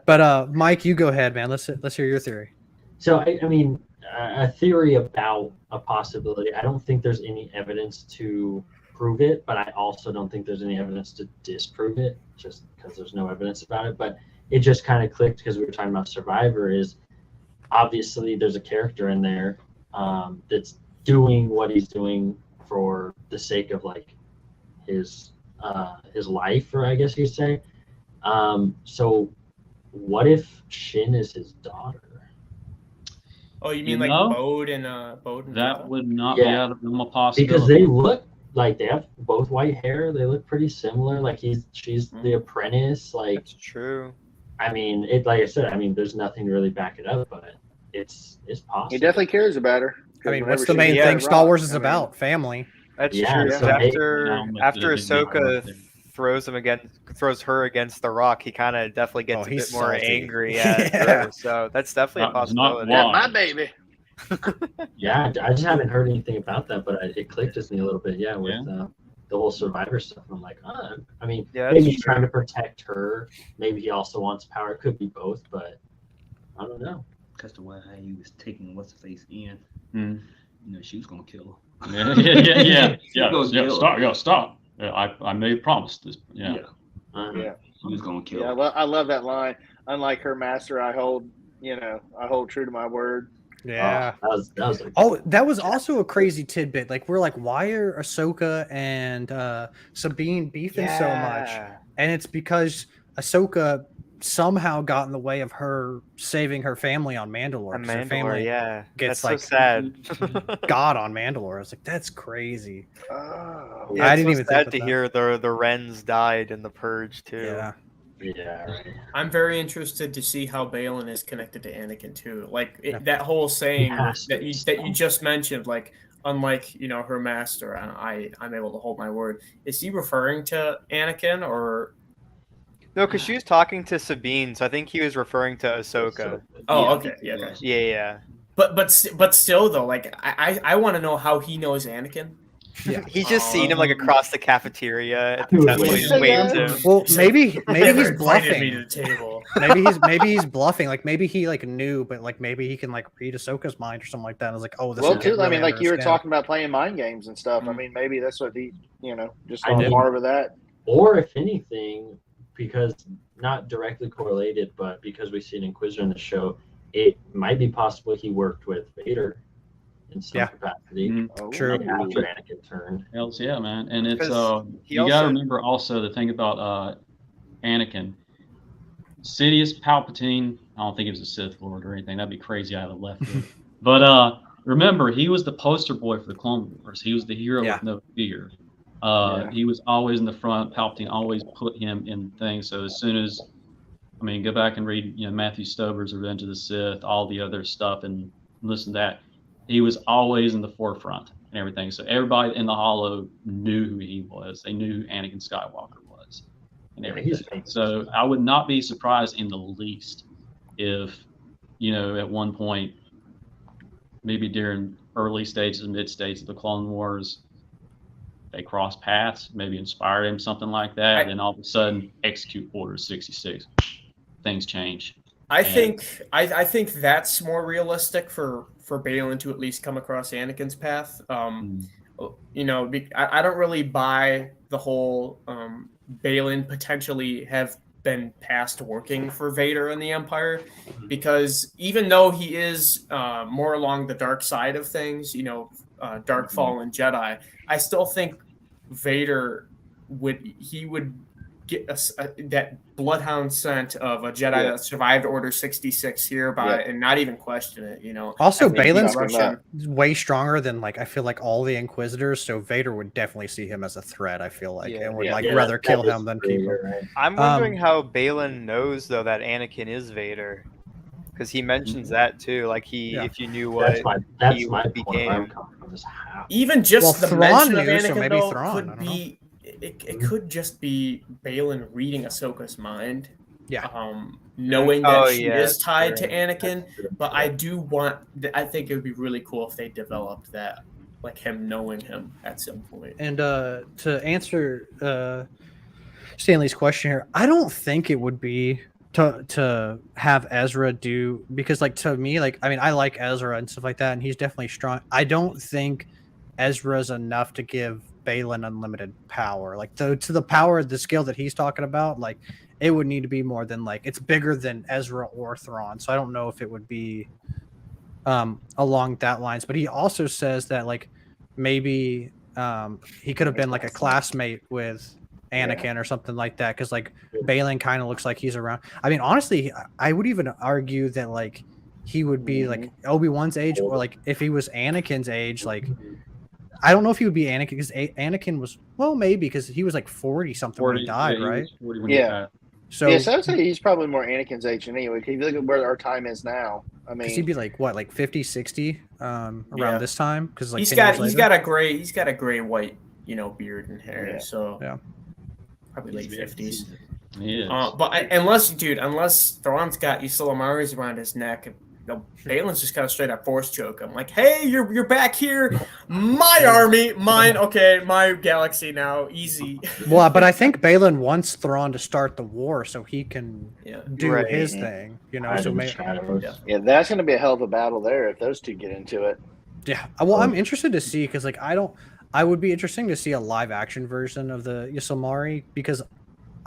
But Mike, you go ahead, man. Let's hear your theory. So I mean, a theory about a possibility. I don't think there's any evidence to prove it, but I also don't think there's any evidence to disprove it, just because there's no evidence about it. But it just kind of clicked because we were talking about Survivor. Is obviously there's a character in there that's doing what he's doing for the sake of like his life, or I guess you'd say. So what if Shin is his daughter? Oh, you You mean like know? Bode and That Jetta? would not be Yeah. out of the realm of Because possibility. they look like they have both white hair. They look pretty similar. Like she's the apprentice. Like, That's true. I mean, like I said, I mean, there's nothing to really back it up, but it's possible. He definitely cares about her. I mean, Whenever what's the she main gets thing that Star rock, Wars is I mean, about? Family. That's Yeah, true. so After Now, after look at the big Ahsoka right there. throws her against the rock, he kind of definitely gets a he's bit more salty. angry at Yeah. her. So that's definitely a That was not possibility. why. my baby. Yeah, I just haven't heard anything about that, but it clicked with me a little bit. Yeah, with the whole Survivor stuff. I'm like, I mean, Yeah, maybe that's he's trying to protect her. Maybe he also wants power. It could be both, but I don't know. Because the way how he was taking what's the face in, Mm. you know, she was gonna kill her. Yeah. Stop. I made a promise. This. Yeah. Yeah. She was gonna kill Yeah, her. I love that line. Unlike her master, I hold true to my word. Yeah. That was That was also a crazy tidbit. Like, we're like, why are Ahsoka and Sabine beefing so much? And it's because Ahsoka somehow got in the way of her saving her family on Mandalore. On 'cause her Mandalore, family yeah. gets That's like so sad. God on Mandalore. I was like, that's crazy. Oh. Yeah, I it's didn't so even think sad about to that. hear the Wrens died in the Purge too. Yeah. Yeah, right. I'm very interested to see how Balin is connected to Anakin too. Like Yeah. that whole saying Yes. that you just mentioned, like unlike her master, I'm able to hold my word. Is he referring to Anakin or? No, because she was talking to Sabine, so I think he was referring to Ahsoka. Oh, Yeah, okay, yeah, okay. Yeah. But still though, like I want to know how he knows Anakin. Yeah. He's just seen him like across the cafeteria at the Wait. temple. He just waves him. Well, maybe Never he's invited me to bluffing. the table. maybe he's bluffing. Like, maybe he like knew, but like maybe he can like read Ahsoka's mind or something like that. And I was like, oh, this Well, is too. I really mean, like you were understand. talking about playing mind games and stuff. I mean, maybe that's what he, just I on mean- par with that. Or if anything, because not directly correlated, but because we see an Inquisitor in the show, it might be possible he worked with Vader in some capacity. Mhm. Oh, True. Like after Anakin turned. Hells yeah, man. And it's Because he you gotta also- remember also the thing about Anakin. Sidious Palpatine, I don't think he was a Sith Lord or anything. That'd be crazy out of left field. But remember, he was the poster boy for the Clone Wars. He was the hero with no fear. He was always in the front. Palpatine always put him in things. So as soon as, go back and read, Matthew Stover's Revenge of the Sith, all the other stuff, and listen to that. He was always in the forefront and everything. So everybody in the Hollow knew who he was. They knew who Anakin Skywalker was and everything. So I would not be surprised in the least if, at one point, maybe during early stages, mid stages of the Clone Wars, they crossed paths, maybe inspired him, something like that. And then all of a sudden, execute Order 66. Things change. I think that's more realistic for Balin to at least come across Anakin's path. I don't really buy the whole Balin potentially have been past working for Vader and the Empire, because even though he is more along the dark side of things, dark fallen Jedi, I still think Vader would get that bloodhound scent of a Jedi that survived Order 66 here and not even question it. Also, Balin's Russian. way stronger than I feel like all the Inquisitors, so Vader would definitely see him as a threat. I feel like, and would rather kill him than keep him. Right. I'm wondering how Balin knows though that Anakin is Vader, because he mentions that too. Like if you knew what That's he my became. point. I'm coming from, is how. Even just the Thrawn mention of knew, so Anakin maybe though, Thrawn, I could don't be it could just be Balin reading Ahsoka's mind. Yeah. Knowing that she is that's tied true. to Anakin, but I think it would be really cool if they developed that, like him knowing him at some point. And to answer Stanley's question here, I don't think it would be to have Ezra do, because to me, I like Ezra and stuff like that, and he's definitely strong. I don't think Ezra's enough to give Balin unlimited power. To the power, the skill that he's talking about, it would need to be more than it's bigger than Ezra or Thrawn. So I don't know if it would be along that lines. But he also says that maybe he could have been a classmate with Anakin or something like that, because Balin kind of looks like he's around. Honestly, I would even argue that he would be like Obi-Wan's age, or like if he was Anakin's age, like I don't know if he would be Anakin because Anakin was maybe because he was like 40 something when he died, right? 40 when he died. So yes, I would say he's probably more Anakin's age than anyway. If you look at where our time is now, I mean, he'd be like what, like 50, 60 around this time? Because like he's got a gray white beard and hair, so probably late 50s. Yeah. But unless Thrawn's got Ysilamari's around his neck, Balin's just kind of straight up force choke him. Like, hey, you're back here, my army, mine. Okay, my galaxy now, easy. Well, but I think Balin wants Thrawn to start the war so he can do his thing. So that's going to be a hell of a battle there if those two get into it. Yeah. Well, I'm interested to see because like I would be interesting to see a live action version of the Ysilamari because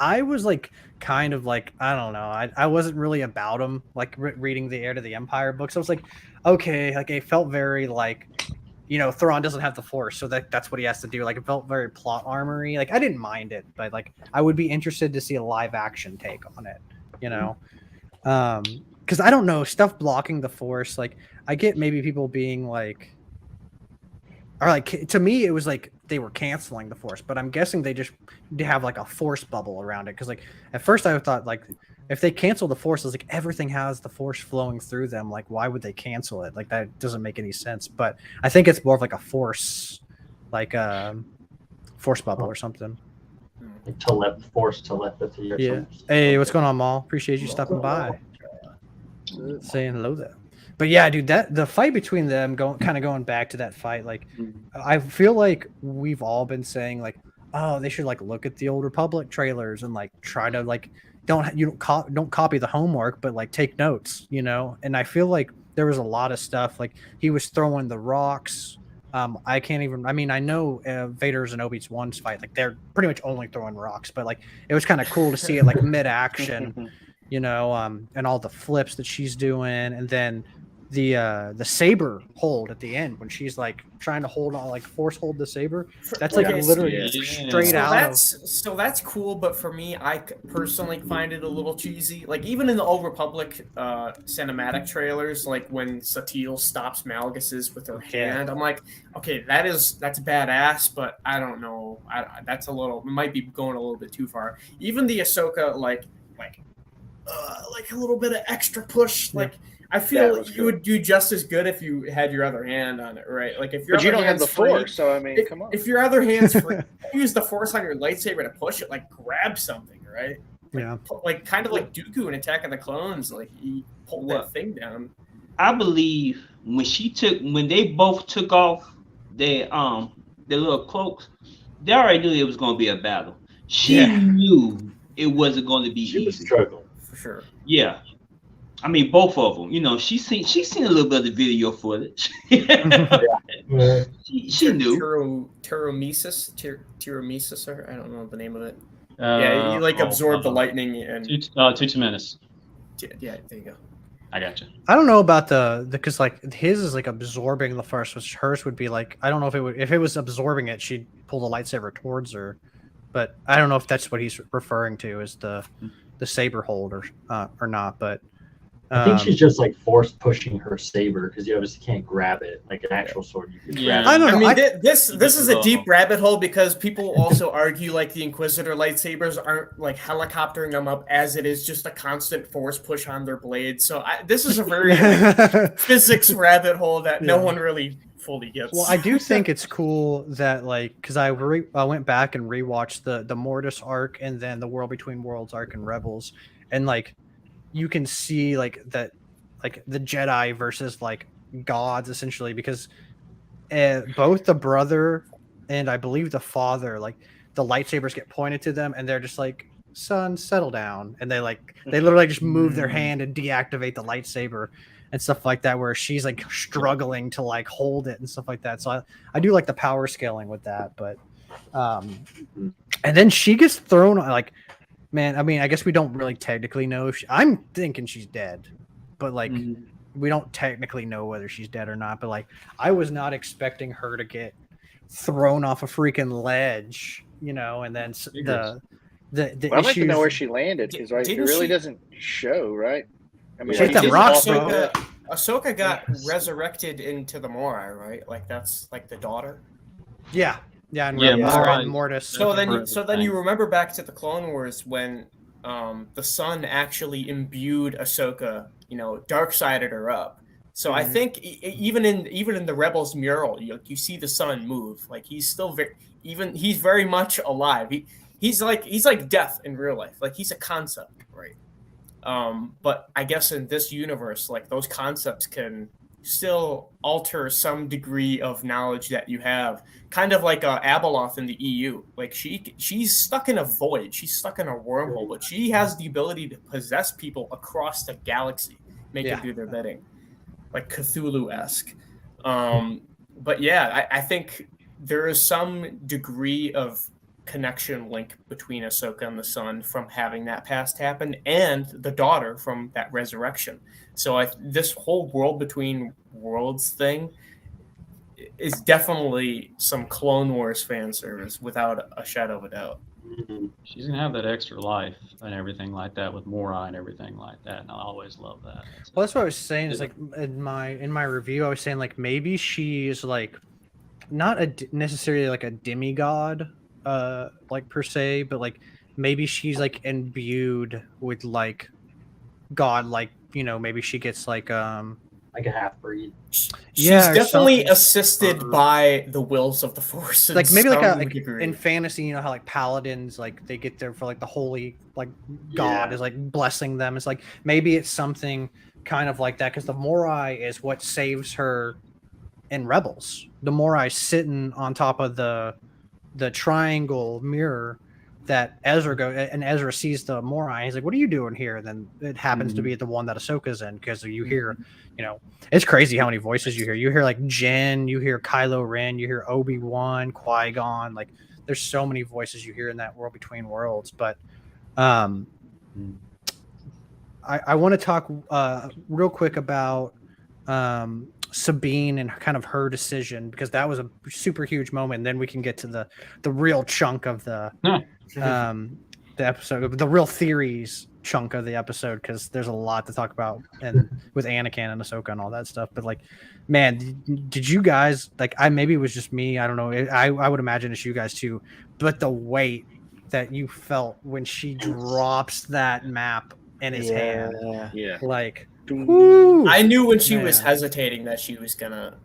I was like kind of like I don't know I wasn't really about him like reading the Heir to the Empire books. I was like, okay, like it felt very like Thrawn doesn't have the Force, so that's what he has to do. Like it felt very plot armory. Like I didn't mind it, but like I would be interested to see a live action take on it. Because I don't know stuff blocking the Force. Like I get maybe people being like. Or like to me, it was like they were canceling the Force, but I'm guessing they just have like a Force bubble around it. Because like at first I thought like if they cancel the Force, it's like everything has the Force flowing through them. Like why would they cancel it? Like that doesn't make any sense. But I think it's more of like a Force, like Force bubble or something. Force telepathy. Or something. Hey, what's going on, Maul? Appreciate you stopping by. Saying hello there. But yeah, dude, the fight between them going back to that fight, like I feel like we've all been saying like, oh, they should like look at the Old Republic trailers and like try to like don't copy the homework, but like take notes, And I feel like there was a lot of stuff like he was throwing the rocks. I know Vader's and Obi-Wan's fight, like they're pretty much only throwing rocks, but like it was kind of cool to see it like mid action, and all the flips that she's doing, and then the saber hold at the end when she's like trying to hold on, like force hold the saber. That's like literally straight out. So that's cool, but for me, I personally find it a little cheesy. Like even in the Old Republic cinematic trailers, like when Satele stops Malgus's with her hand, I'm like, okay, that's badass, but I don't know. That's a little, it might be going a little bit too far. Even the Ahsoka, like a little bit of extra push, like. I feel you would do just as good if you had your other hand on it, right? Like if your but you don't have the Force, so I mean, come on. If your other hand's free, use the Force on your lightsaber to push it, like grab something, right? Like kind of like Dooku in Attack of the Clones, like he pulled that thing down. I believe when they both took off their little cloaks, they already knew it was going to be a battle. She knew it wasn't going to be easy. She was struggling for sure. Yeah. I mean, both of them. She's seen a little bit of the video footage. She knew. Tyromesis, or I don't know the name of it. He absorbed the lightning and. Tutumenis. Yeah, there you go. I got you. I don't know about because like his is like absorbing the Force, which hers would be like I don't know if it was absorbing it, she'd pull the lightsaber towards her, but I don't know if that's what he's referring to as the saber hold or not, but. I think she's just like force pushing her saber because you obviously can't grab it like an actual sword. You can grab it. I don't know. I mean, this is a deep rabbit hole because people also argue like the Inquisitor lightsabers aren't like helicoptering them up as it is just a constant force push on their blades. So this is a very physics rabbit hole that no one really fully gets. Well, I do think it's cool that like because I went back and rewatched the Mortis arc and then the World Between Worlds arc and Rebels, and like. You can see like that, like the Jedi versus like gods essentially, because both the brother and I believe the father, like the lightsabers get pointed to them and they're just like, son, settle down. And they literally just move their hand and deactivate the lightsaber and stuff like that, where she's like struggling to like hold it and stuff like that. So I do like the power scaling with that, but and then she gets thrown like, man, I mean, I guess we don't really technically know if I'm thinking she's dead, but like we don't technically know whether she's dead or not. But like, I was not expecting her to get thrown off a freaking ledge, and then the I'd like to know where she landed because it really doesn't show, right? I mean, hit them rocks, bro. Ahsoka got resurrected into the Morai, right? Like that's like the daughter. Yeah, and Yeah, Morai Morai- Mortis. So then, forever so then you thing. remember back to the Clone Wars when the Sun actually imbued Ahsoka, dark-sided her up. So I think even in the Rebels mural, you see the Sun move. Like he's still he's very much alive. He's like death in real life. Like he's a concept, right? But I guess in this universe, like those concepts can still alter some degree of knowledge that you have, kind of like Abeloth in the EU. Like she's stuck in a void, she's stuck in a wormhole, but she has the ability to possess people across the galaxy, make it do their bidding, like Cthulhu-esque. But yeah, I think there is some degree of connection link between Ahsoka and the Sun from having that past happen, and the daughter from that resurrection. So this whole world between worlds thing is definitely some Clone Wars fan service without a shadow of a doubt. She's gonna have that extra life and everything like that with Morai and everything like that, and I always love that. Well, that's what I was saying. Is like in my review, I was saying like maybe she's like not necessarily like a demigod, like per se, but like maybe she's like imbued with like God, like maybe she gets like a half breed. She's definitely assisted by the wills of the Force. Like maybe like in fantasy, you know how like paladins, like they get there for like the holy, like God is like blessing them. It's like maybe it's something kind of like that, because the Morai is what saves her in Rebels. The Morai sitting on top of the triangle mirror that Ezra and Ezra sees the Morai. He's like, "What are you doing here?" And then it happens to be the one that Ahsoka's in, because you hear, it's crazy how many voices you hear. You hear like Jen, you hear Kylo Ren, you hear Obi-Wan, Qui-Gon. Like, there's so many voices you hear in that world between worlds. But I want to talk real quick about Sabine and kind of her decision, because that was a super huge moment. And then we can get to the real chunk of the episode, the real theories chunk of the episode, because there's a lot to talk about and with Anakin and Ahsoka and all that stuff. But like, man, did you guys like? Maybe it was just me. I don't know. I would imagine it's you guys too. But the weight that you felt when she drops that map in his hand, like. Woo, I knew when she was hesitating that she was gonna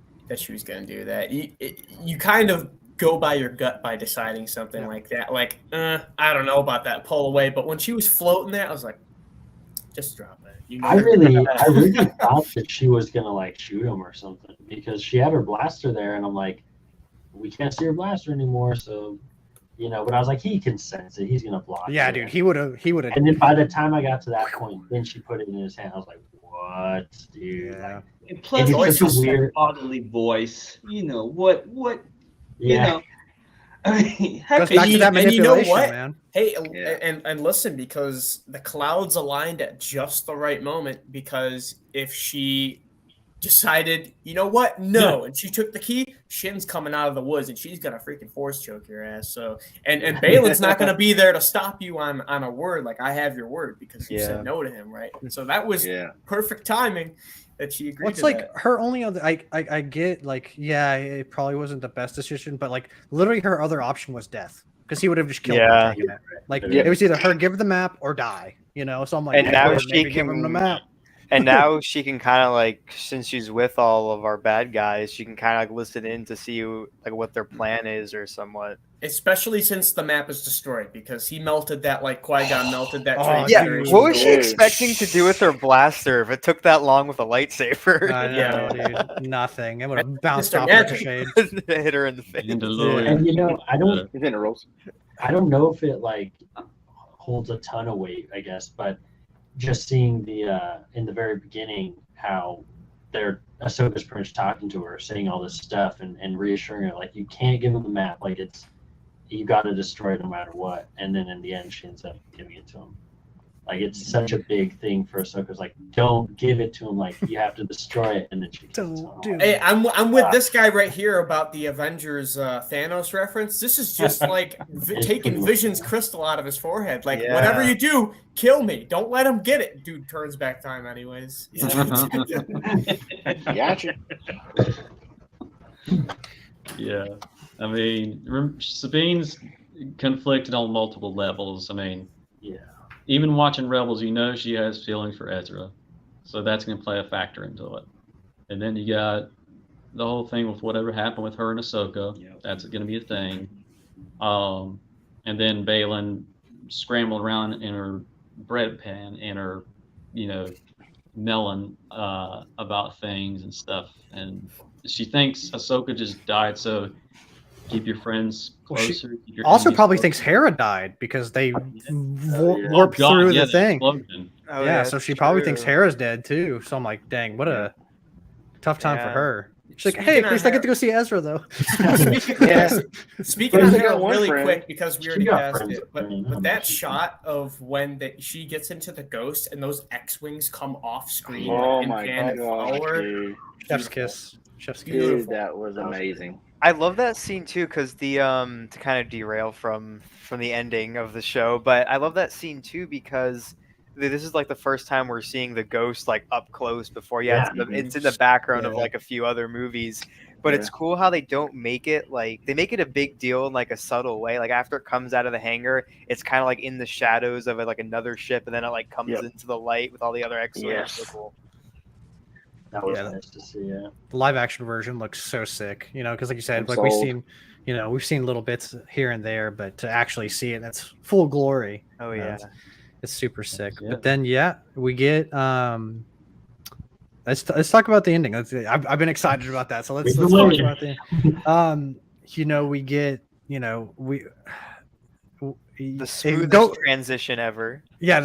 do that. You kind of go by your gut by deciding something like that. Like, I don't know about that. Pull away. But when she was floating there, I was like, just drop it. I really thought that she was gonna like shoot him or something, because she had her blaster there, and I'm like, we can't see her blaster anymore, so. But I was like, he can sense it. He's gonna block. Yeah, dude, he would have. And then by the time I got to that point, then she put it in his hand. I was like, what, dude? Yeah. And plus, it's such a weird bodily voice. What? Yeah. I mean, goes back to that manipulation, and you know what? man. Hey, and listen, because the clouds aligned at just the right moment. Because if she decided, you know what, and she took the key, Shin's coming out of the woods, and she's gonna freaking force choke your ass. So, and Balin's not gonna be there to stop you on a word, like I have your word, because you said no to him, right? And so that was perfect timing that she agreed. What's to like that. her only other? I get like, it probably wasn't the best decision, but like literally her other option was death, because he would have just killed her. Taking it. Like it was either her give the map or die. So I'm like, and now she maybe can give him the map. And now she can kind of like, since she's with all of our bad guys, she can kind of like listen in to see like what their plan is or somewhat. Especially since the map is destroyed, because he melted that like Qui-Gon melted that tree. Yeah, what was she expecting to do with her blaster if it took that long with a lightsaber? I know, dude. Nothing. It would have bounced off like a shade. Hit her in the face. And I don't know if it like holds a ton of weight, I guess, but just seeing the in the very beginning how Ahsoka's pretty much talking to her, saying all this stuff and reassuring her, like, you can't give him the map, like you got to destroy it no matter what. And then in the end, she ends up giving it to him. Like it's such a big thing for Ahsoka's like, don't give it to him. Like you have to destroy it, and then she Don't do Hey, I'm with this guy right here about the Avengers Thanos reference. This is just like taking Vision's crystal out of his forehead. Like whatever you do, kill me. Don't let him get it. Dude turns back time anyways. Gotcha. Yeah, I mean, Sabine's conflicted on multiple levels. I mean, Yeah. even watching Rebels, you know she has feelings for Ezra, so that's going to play a factor into it. And then you got the whole thing with whatever happened with her and Ahsoka. Yep. That's going to be a thing. And then Baylan scrambled around in her bread pan and her, melon about things and stuff. And she thinks Ahsoka just died, so keep your friends closer. Keep your Also enemies probably closer. thinks Hera died because they yeah. warped God, through yeah, the thing. explosion. Oh, Yeah, so she probably true. thinks Hera's dead too. So I'm like, dang, what a tough time for Yeah. her. She's like, Speaking hey, of at least I get Hera- to go see Ezra though. Speaking Well, of they Hera, got one really friend. quick because we She already got passed friends it, with but her, you know, but that she's- shot of when she gets into the ghost and those X-wings come off screen Oh in my pan and gosh, flower. dude. Chef's kiss. Chef's kiss. Dude, that was amazing. I love that scene too, because the to kind of derail from the ending of the show, but I love that scene too because this is like the first time we're seeing the ghost like up close before it's in the background of Yeah. like a few other movies. But Yeah. it's cool how they don't make it like they make it a big deal in like a subtle way. Like after it comes out of the hangar, it's kind of like in the shadows of like another ship, and then it like comes Yep. into the light with all the other X-wings. Yes. So cool. That was Yeah. nice to see. Yeah. The live action version looks so sick, because like you said, I'm like sold. we've seen little bits here and there, but to actually see it in its full glory, Oh you know, yeah. it's super sick. Yeah. But then we get let's talk about the ending. I've been excited about that, so let's We've talk been about the we get The smoothest don't transition ever. like If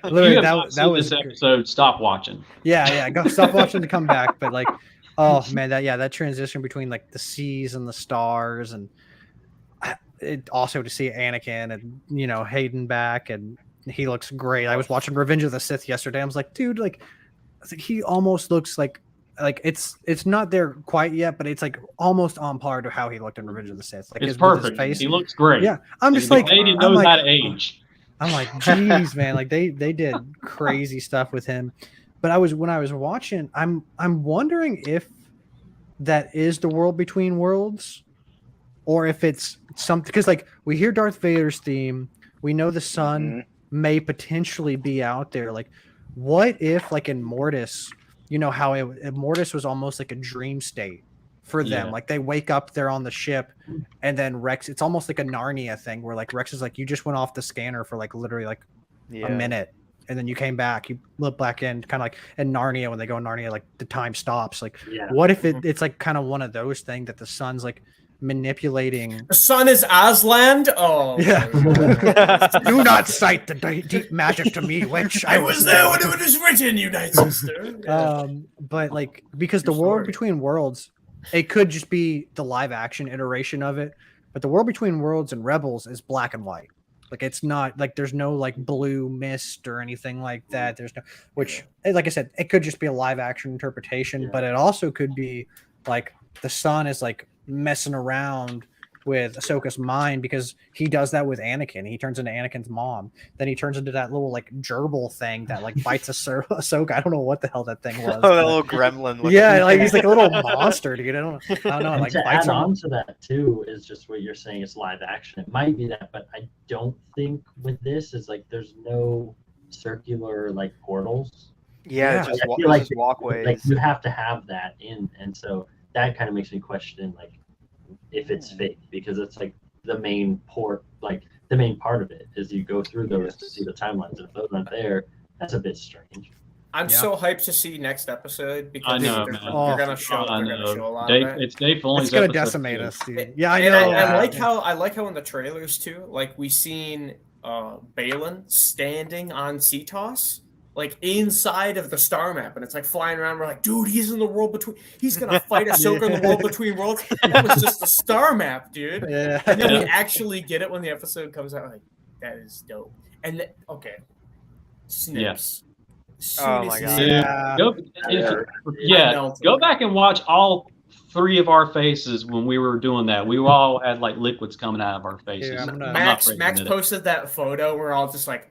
literally you have that not seen was this episode. Stop watching. go stop watching to come back. But like, oh man, that transition between like the seas and the stars, and it also to see Anakin and Hayden back, and he looks great. I was watching Revenge of the Sith yesterday. I was like, dude, like, I think he almost looks like it's not there quite yet, but it's like almost on par to how he looked in Revenge of the Sith. Like It's with his perfect. face. He looks great. Yeah, I'm just The like, Canadian I'm knows like, how to age. I'm like, geez, man, like they did crazy stuff with him. But when I was watching, I'm wondering if that is the world between worlds, or if it's something, because like we hear Darth Vader's theme, we know the sun may potentially be out there. Like, what if like in Mortis, how Mortis was almost like a dream state for them. Yeah. Like they wake up, they're on the ship, and then Rex, it's almost like a Narnia thing where like Rex is like, you just went off the scanner for like literally like Yeah. a minute, and then you came back, you look back in, kind of like in Narnia when they go in Narnia, like the time stops. Like, Yeah. what if it's like kind of one of those things that the sun's like manipulating? The sun is Aslan. Oh, Yeah. Do not cite the deep magic to me, witch. I was there when it was written, you night sister. Yeah. But like, because the True world story. between worlds, it could just be the live action iteration of it, but the world between worlds and Rebels is black and white. Like, it's not like there's no like blue mist or anything like that. There's no, which, like I said, it could just be a live action interpretation, but it also could be like the sun is like messing around with Ahsoka's mind, because he does that with Anakin. He turns into Anakin's mom. Then he turns into that little like gerbil thing that like bites Ahsoka. I don't know what the hell that thing was. Oh, that but- little gremlin. looking yeah, like thing. he's like a little monster, dude. I don't know. And Like to bites add him. on to that too is just what you're saying is live action. It might be that, but I don't think with this is like there's no circular like portals. Yeah, Yeah. it's just, I feel it's like just walkways. Like you have to have that in, and so that kind of makes me question like if it's fake, because it's like the main part of it is you go through those to see the timelines, and if those aren't there, that's a bit strange. I'm Yeah. so hyped to see next episode because I know, they're, man. they're gonna show. I They're gonna show a know. lot of it. It's Dave Filoni's It's gonna episode decimate too. us, dude. Yeah, I And know. I like how in the trailers too, like we seen Baylan standing on Cetos, like inside of the star map, and it's like flying around. We're like, dude, he's in the world between. He's gonna fight Ahsoka in the world between worlds. That was just a star map, dude. Yeah. And then we actually get it when the episode comes out. Like, that is dope. And okay, snips. Soon Oh as my he God. said Yeah. Go back and watch all 3 of our faces when we were doing that. We all had like liquids coming out of our faces. Yeah, I'm not Max afraid to admit it. posted that photo. We're all just like,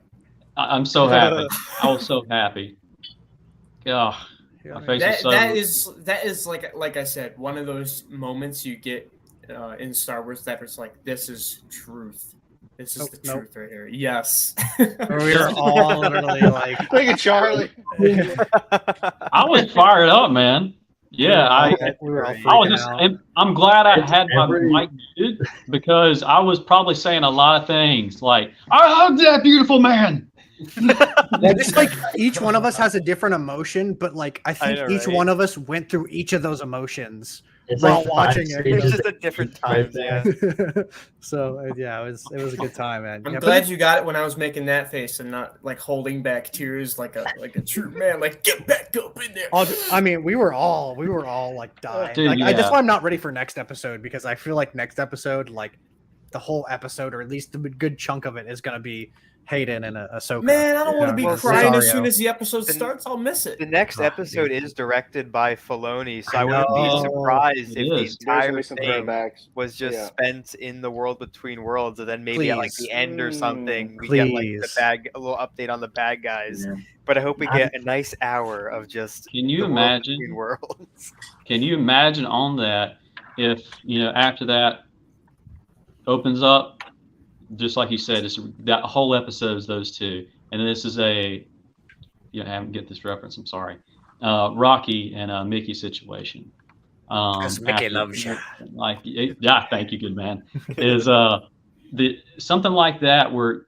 I'm so happy. I was so happy. Oh, my face was so. that is like I said, one of those moments you get in Star Wars that is like, this is truth. This is the truth right here. Yes. We were all literally like, Look at Charlie. I was fired up, man. Yeah, we were all I was freaking just. out. And I'm glad I had my Every- mic muted because I was probably saying a lot of things like, "I hugged that beautiful man." Yeah, just like each one of us has a different emotion, but like I think know, each right? one of us went through each of those emotions It's while like 5 watching it. It's stages just at different right times, there. yeah. So yeah, it was a good time, man. I'm Yeah, glad you got it when I was making that face and not like holding back tears like a true man. Like, get back up in there. I mean, we were all like dying. Dude, like, that's yeah. why I'm not ready for next episode, because I feel like next episode, like the whole episode, or at least the good chunk of it, is gonna be Hayden and Ahsoka. Man, I don't want to be Well, crying as Rosario. soon as the episode The- starts. I'll miss it. The next Oh, episode dude. is directed by Filoni, so I I wouldn't be know. surprised It if the is. There's gonna entire be some thing throwbacks. was just Yeah. spent in the world between worlds, and then maybe at like Please. the end or something, we get like Please. a little update on the bad guys. Yeah. But I hope we get a nice hour of just Can you the world imagine? between worlds. Can you imagine on that if after that opens up, just like you said, it's that whole episode is those 2, and this is I haven't get this reference. I'm sorry, Rocky and Mickey situation. Because Mickey after- loves you. Like, yeah, thank you, good man. Is something like that where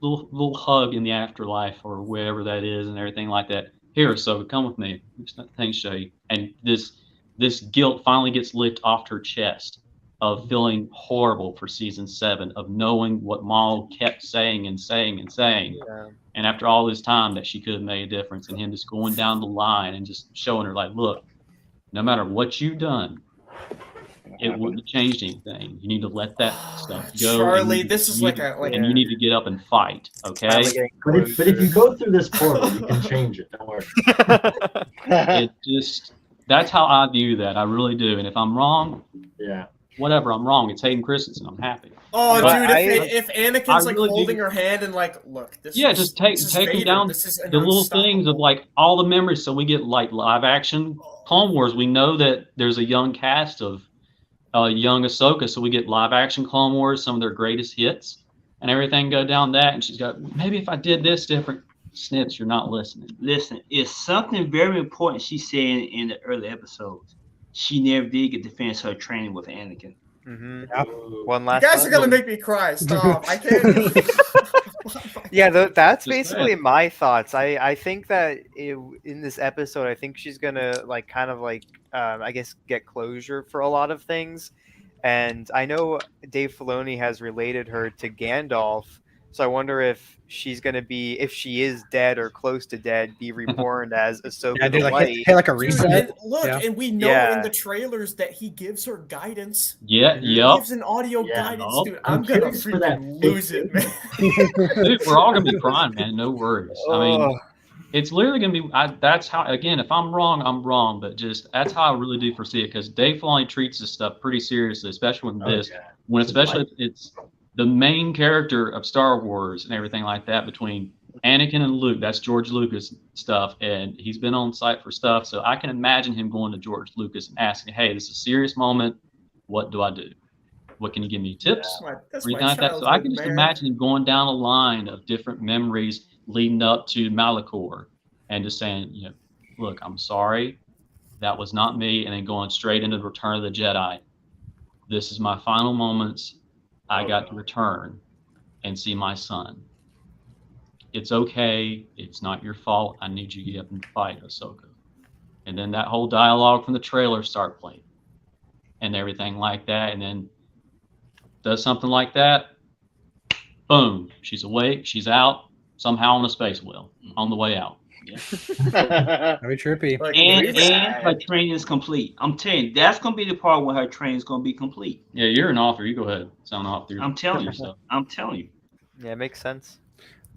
little hug in the afterlife or wherever that is and everything like that. Here, so come with me. Things show you, and this guilt finally gets lifted off her chest of feeling horrible for season 7, of knowing what Maul kept saying and saying and saying. Yeah. And after all this time that she could have made a difference, and him just going down the line and just showing her like, look, no matter what you've done, it wouldn't have changed anything. You need to let that stuff go. Charlie, and this is you like need a like and you need to get up and fight, okay? Finally getting But if you go through this portal, you can change it. Don't worry. It just, that's how I view that. I really do. And if I'm wrong, Yeah. whatever, I'm wrong. It's Hayden Christensen. I'm happy. Oh, But dude! If Anakin's like really do- holding her hand and like, look, this Yeah, is, just take this is them Vader. down This is an the little things of unstoppable- like all the memories. So we get like live action Clone Wars. We know that there's a young cast of young Ahsoka, so we get live action Clone Wars, some of their greatest hits, and everything go down that. And she's got, maybe if I did this different. Snips, you're not listening. Listen, it's something very important she said in the early episodes. She never did get to finish her training with Anakin. Mm-hmm. Ooh. One You last. guys are gonna one. make me cry. Stop! I can't. Yeah, that's Just basically saying. my thoughts. I think that in this episode, I think she's gonna like kind of like I guess get closure for a lot of things, and I know Dave Filoni has related her to Gandalf, so I wonder if she's gonna be, if she is dead or close to dead, be reborn as Ahsoka Yeah, the dude, like White. hey, like a Dude, reset. and look, Yeah. and we know Yeah. in the trailers that he gives her guidance. Yeah, He yep. gives an audio Yeah, guidance, nope. dude. I'm I'm gonna curious for that freaking lose it, man. Dude, we're all gonna be crying, man. No worries. I mean, Oh. it's literally gonna be. That's how. Again, if I'm wrong, I'm wrong. But just that's how I really do foresee it, because Dave Filoni treats this stuff pretty seriously, especially with this. yeah. When especially it's the main character of Star Wars and everything like that between Anakin and Luke. That's George Lucas stuff, and he's been on site for stuff. So I can imagine him going to George Lucas and asking, "Hey, this is a serious moment. What do I do? What can you give me tips?" That's Or my anything like that. So I can just man. imagine him going down a line of different memories leading up to Malachor and just saying, look, I'm sorry, that was not me, and then going straight into the Return of the Jedi. This is my final moments. I got to return and see my son. It's okay. It's not your fault. I need you to get up and fight, Ahsoka. And then that whole dialogue from the trailer start playing and everything like that. And then does something like that. Boom. She's awake. She's out somehow on a space wheel on the way out. Very trippy. Like, And he's- her training is complete. I'm telling you, that's gonna be the part where her training is gonna be complete. Yeah, you're an author. You go ahead. Sound off through. I'm telling you. I'm telling you. Yeah, it makes sense.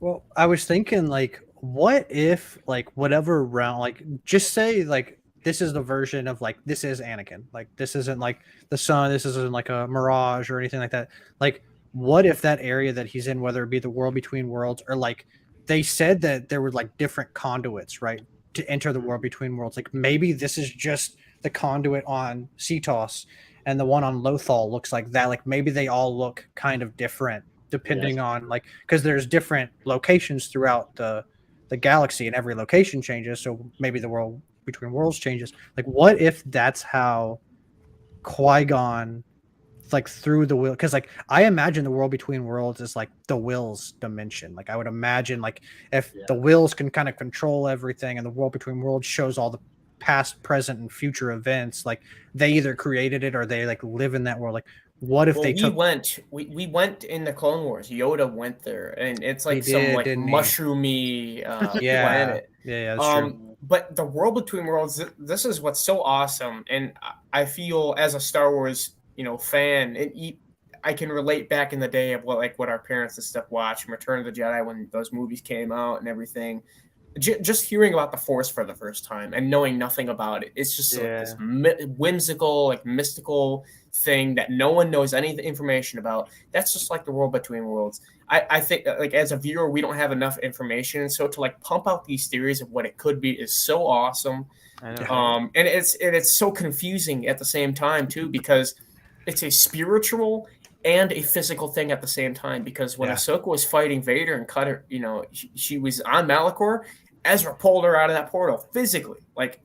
Well, I was thinking, like, what if like whatever realm, like just say like this is the version of like this is Anakin, like this isn't like the sun, this isn't like a mirage or anything like that. Like, what if that area that he's in, whether it be the world between worlds or like they said that there were like different conduits, right, to enter the world between worlds. Like maybe this is just the conduit on Cetos and the one on Lothal looks like that. Like maybe they all look kind of different depending on like because there's different locations throughout the galaxy and every location changes. So maybe the world between worlds changes. Like what if that's how Qui-Gon like through the will, because like I imagine the world between worlds is like the will's dimension. Like I would imagine like if the wills can kind of control everything and the world between worlds shows all the past, present, and future events, like they either created it or they like live in that world. Like what if we went in the Clone Wars, Yoda went there and it's like some like mushroomy planet. Yeah, that's true. But the world between worlds, this is what's so awesome, and I feel as a Star Wars fan, I can relate back in the day of what our parents and stuff watched from Return of the Jedi when those movies came out and everything. Just hearing about the Force for the first time and knowing nothing about it, it's just like this whimsical, like mystical thing that no one knows any information about. That's just like the world between worlds. I think like as a viewer, we don't have enough information, so to like pump out these theories of what it could be is so awesome. I know. And it's so confusing at the same time too, because it's a spiritual and a physical thing at the same time. Because when Ahsoka was fighting Vader and cut her, she was on Malachor, Ezra pulled her out of that portal physically. Like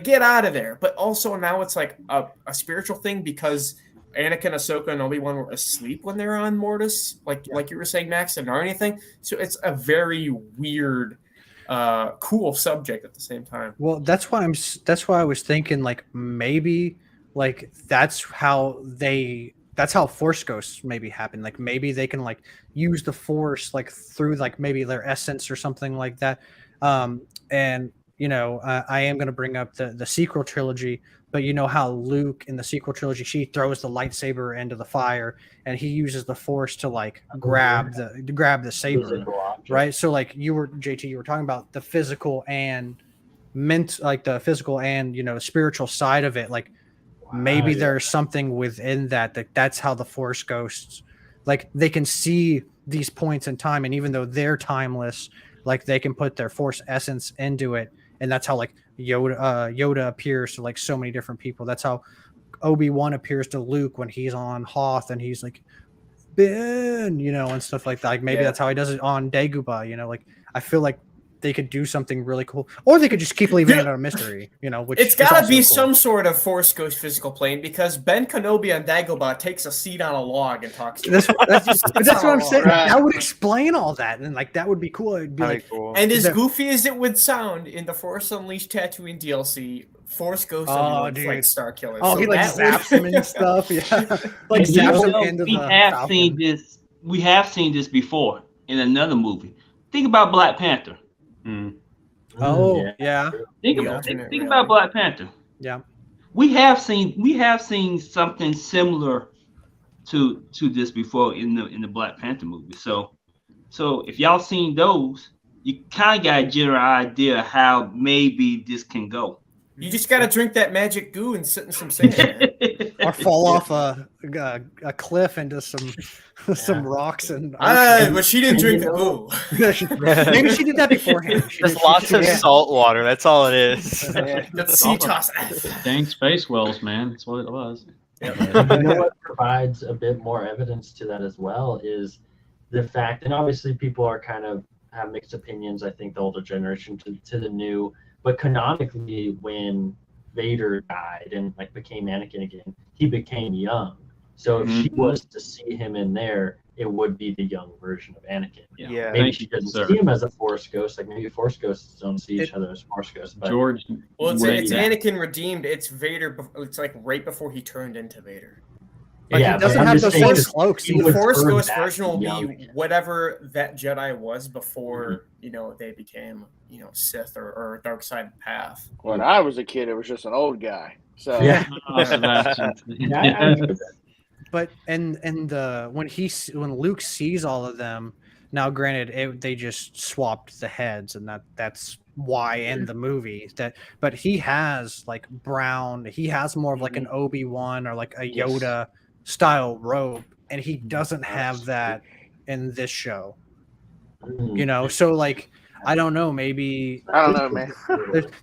get out of there. But also now it's like a spiritual thing because Anakin, Ahsoka, and Obi-Wan were asleep when they were on Mortis, like you were saying, Max, and or anything. So it's a very weird, cool subject at the same time. Well, that's why I was thinking like maybe like that's how Force ghosts maybe happen. Like maybe they can like use the Force like through like maybe their essence or something like that. And I am going to bring up the sequel trilogy, but you know how Luke in the sequel trilogy, she throws the lightsaber into the fire and he uses the Force to like grab the saber, right? So like JT, you were talking about the physical and the physical and spiritual side of it. Like maybe there's something within that's how the Force ghosts, like they can see these points in time, and even though they're timeless, like they can put their Force essence into it. And that's how like Yoda appears to like so many different people. That's how Obi-Wan appears to Luke when he's on Hoth and he's like Ben, and stuff like that. Like maybe that's how he does it on Dagobah. Like I feel like they could do something really cool, or they could just keep leaving it a mystery. Which it's got to be some sort of Force ghost physical plane, because Ben Kenobi on Dagobah takes a seat on a log and talks to that's what I'm saying. Right. That would explain all that, and like that would be cool. It'd be like cool. And as goofy as it would sound in the Force Unleashed Tatooine DLC, Force Ghost like Star Killer. Oh, so he like zaps him and stuff. Yeah, like zaps him into the Falcon. We have seen this before in another movie. Think about Black Panther. Oh yeah. Think about Black Panther. Yeah. We have seen something similar to this before in the Black Panther movie. So if y'all seen those, you kind of got a general idea how maybe this can go. You just got to drink that magic goo and sit in some sand, or fall off a cliff into some rocks and. But she didn't drink the goo. Maybe she did that beforehand. There's lots of salt water. That's all it is. That's sea toss. Dang space wells, man. That's what it was. What provides a bit more evidence to that as well is the fact, and obviously people are kind of have mixed opinions. I think the older generation to the new. But canonically, when Vader died and like became Anakin again, he became young. So if she was to see him in there, it would be the young version of Anakin. Yeah. Maybe she doesn't see him as a Force ghost. Like maybe Force ghosts don't see each other as Force ghosts. But George. Well, it's Anakin redeemed. It's Vader. It's like right before he turned into Vader. Like he doesn't have the Force cloaks. The Force Ghost version will be whatever that Jedi was before they became Sith or dark side path. When I was a kid, it was just an old guy. So But when Luke sees all of them, Now, granted, they just swapped the heads, and that's why in the movie but he has like brown. He has more of like an Obi-Wan or like a Yoda style robe, and he doesn't have that in this show. So like I don't know, maybe I don't know, man.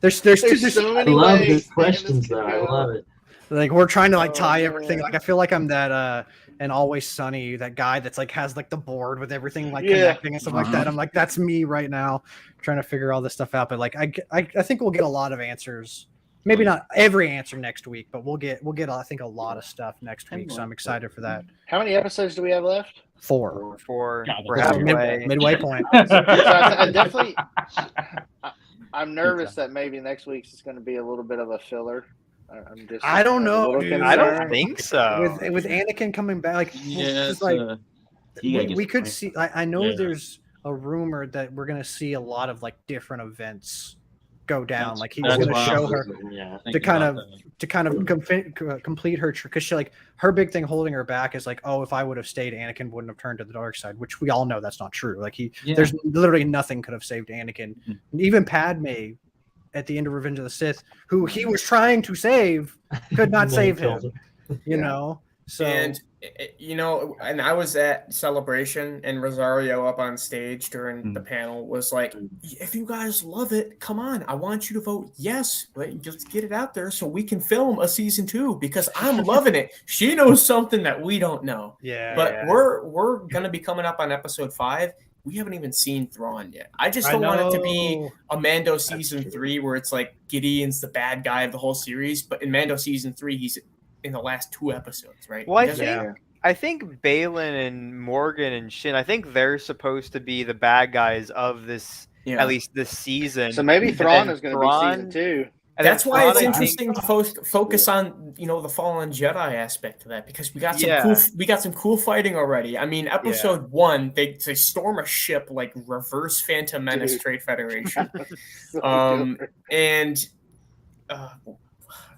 there's so I many love ways. his man, questions, this could though. I go. love it. like we're trying to like Oh, tie everything. man. Like I feel like I'm that and Always Sunny, that guy that's like has like the board with everything like Yeah. connecting and stuff like that. I'm like, that's me right now trying to figure all this stuff out. But like I think we'll get a lot of answers. Maybe not every answer next week, but we'll get I think a lot of stuff next week. So I'm excited for that. How many episodes do we have left? 4. We're This is halfway. midway point. So I definitely, I'm nervous that maybe next week's is going to be a little bit of a filler. I don't I'm a know, little dude. I don't concerned. think so. With Anakin coming back, like, Yeah, it's like we could see. see. I know Yeah. there's a rumor that we're gonna see a lot of like different events go down. That's- Like he was that's gonna why show I'm her Yeah. to kind of complete her because she like her big thing holding her back is like, oh, if I would have stayed, Anakin wouldn't have turned to the dark side, which we all know that's not true. Like there's literally nothing could have saved Anakin. And even Padme at the end of Revenge of the Sith, who he was trying to save, could not save him. You know, so And and I was at Celebration, and Rosario up on stage during the panel was like, if you guys love it, come on, I want you to vote yes, but just get it out there so we can film a season 2 because I'm loving it. She knows something that we don't know. Yeah. But we're gonna be coming up on episode 5. We haven't even seen Thrawn yet. I just don't want it to be a Mando season 3 where it's like Gideon's the bad guy of the whole series, but in Mando season 3 he's in the last 2 episodes, right? Well, I think Balin and Morgan and Shin, I think they're supposed to be the bad guys of this, at least this season. So maybe Thrawn is going to be season 2. That's why it's interesting to focus on the Fallen Jedi aspect of that because we got some cool fighting already. I mean, episode 1 they storm a ship like reverse Phantom Menace Trade Federation, and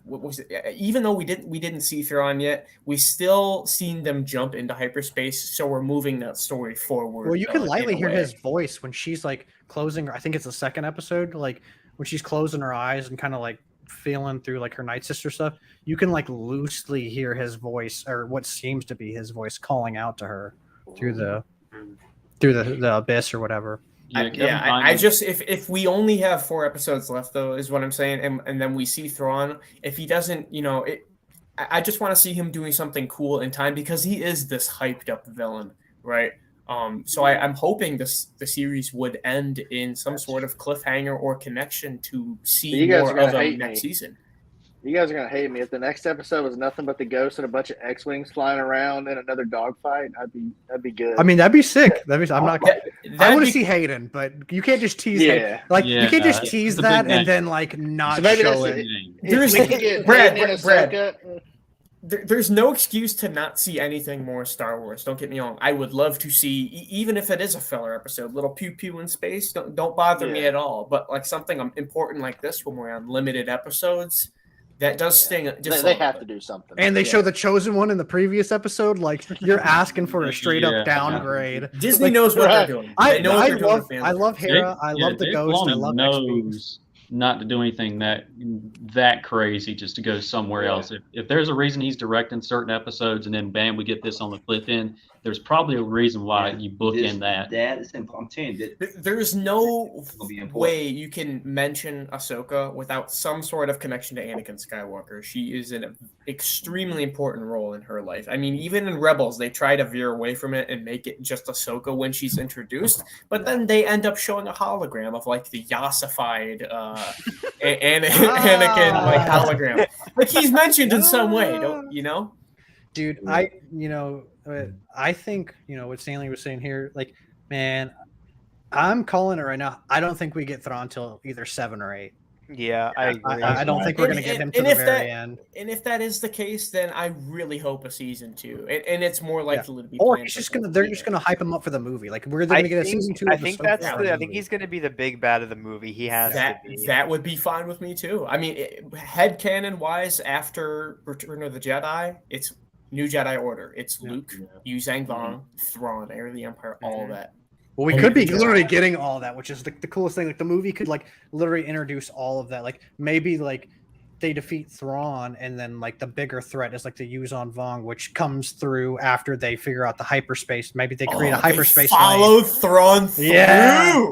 what was it? Even though we didn't see Thrawn yet, we still seen them jump into hyperspace, so we're moving that story forward. Well, you can lightly hear his voice when she's like closing. I think it's the second episode, like when she's closing her eyes and kind of like feeling through like her Night Sister stuff. You can like loosely hear his voice, or what seems to be his voice, calling out to her through the abyss or whatever. I just if we only have 4 episodes left, though, is what I'm saying, and then we see Thrawn. If he doesn't, I just want to see him doing something cool in time because he is this hyped up villain, right? So I'm hoping the series would end in some sort of cliffhanger or connection to see more of him next season. You guys are gonna hate me if the next episode was nothing but the ghost and a bunch of X-wings flying around in another dogfight. That'd be good. I mean, that'd be sick. I want to see Hayden, but you can't just tease. Yeah, you can't just tease that and then like not show it. Brad. There's no excuse to not see anything more Star Wars. Don't get me wrong. I would love to see, even if it is a filler episode, little pew pew in space. Don't bother me at all. But like something important like this, when we're on limited episodes, that does sting. They have to do something. And they show the Chosen One in the previous episode. Like you're asking for a straight up downgrade. Disney knows what they're doing. I love Hera. I love the Ghost. I love knows not to do anything that crazy, just to go somewhere else. If there's a reason he's directing certain episodes, and then bam, we get this on the flip end. There's probably a reason why you book in that. That is important. I'm telling you, there's no way you can mention Ahsoka without some sort of connection to Anakin Skywalker. She is an extremely important role in her life. I mean, even in Rebels, they try to veer away from it and make it just Ahsoka when she's introduced, but then they end up showing a hologram of like the yassified Anakin like hologram. Like he's mentioned in some way, don't you know? Dude, I think, what Stanley was saying here, like, man, I'm calling it right now. I don't think we get Thrawn till either 7 or 8. Yeah, I agree. I don't think we're going to get him to the very end. And if that is the case, then I really hope a season 2. And it's more likely to be. Or they're just going to hype him up for the movie. Like, we're going to get a season 2. I think I think he's going to be the big bad of the movie. He has to be. That would be fine with me too. I mean, headcanon wise, after Return of the Jedi, it's New Jedi Order. It's Luke, Yu Zhang Vong, Thrawn, Heir of the Empire, all that. Well, we could be literally getting all that, which is the coolest thing. Like the movie could like literally introduce all of that. Like maybe like they defeat Thrawn, and then like the bigger threat is like the Yuzon Vong, which comes through after they figure out the hyperspace. Maybe they create a hyperspace. Follow Thrawn through. Yeah,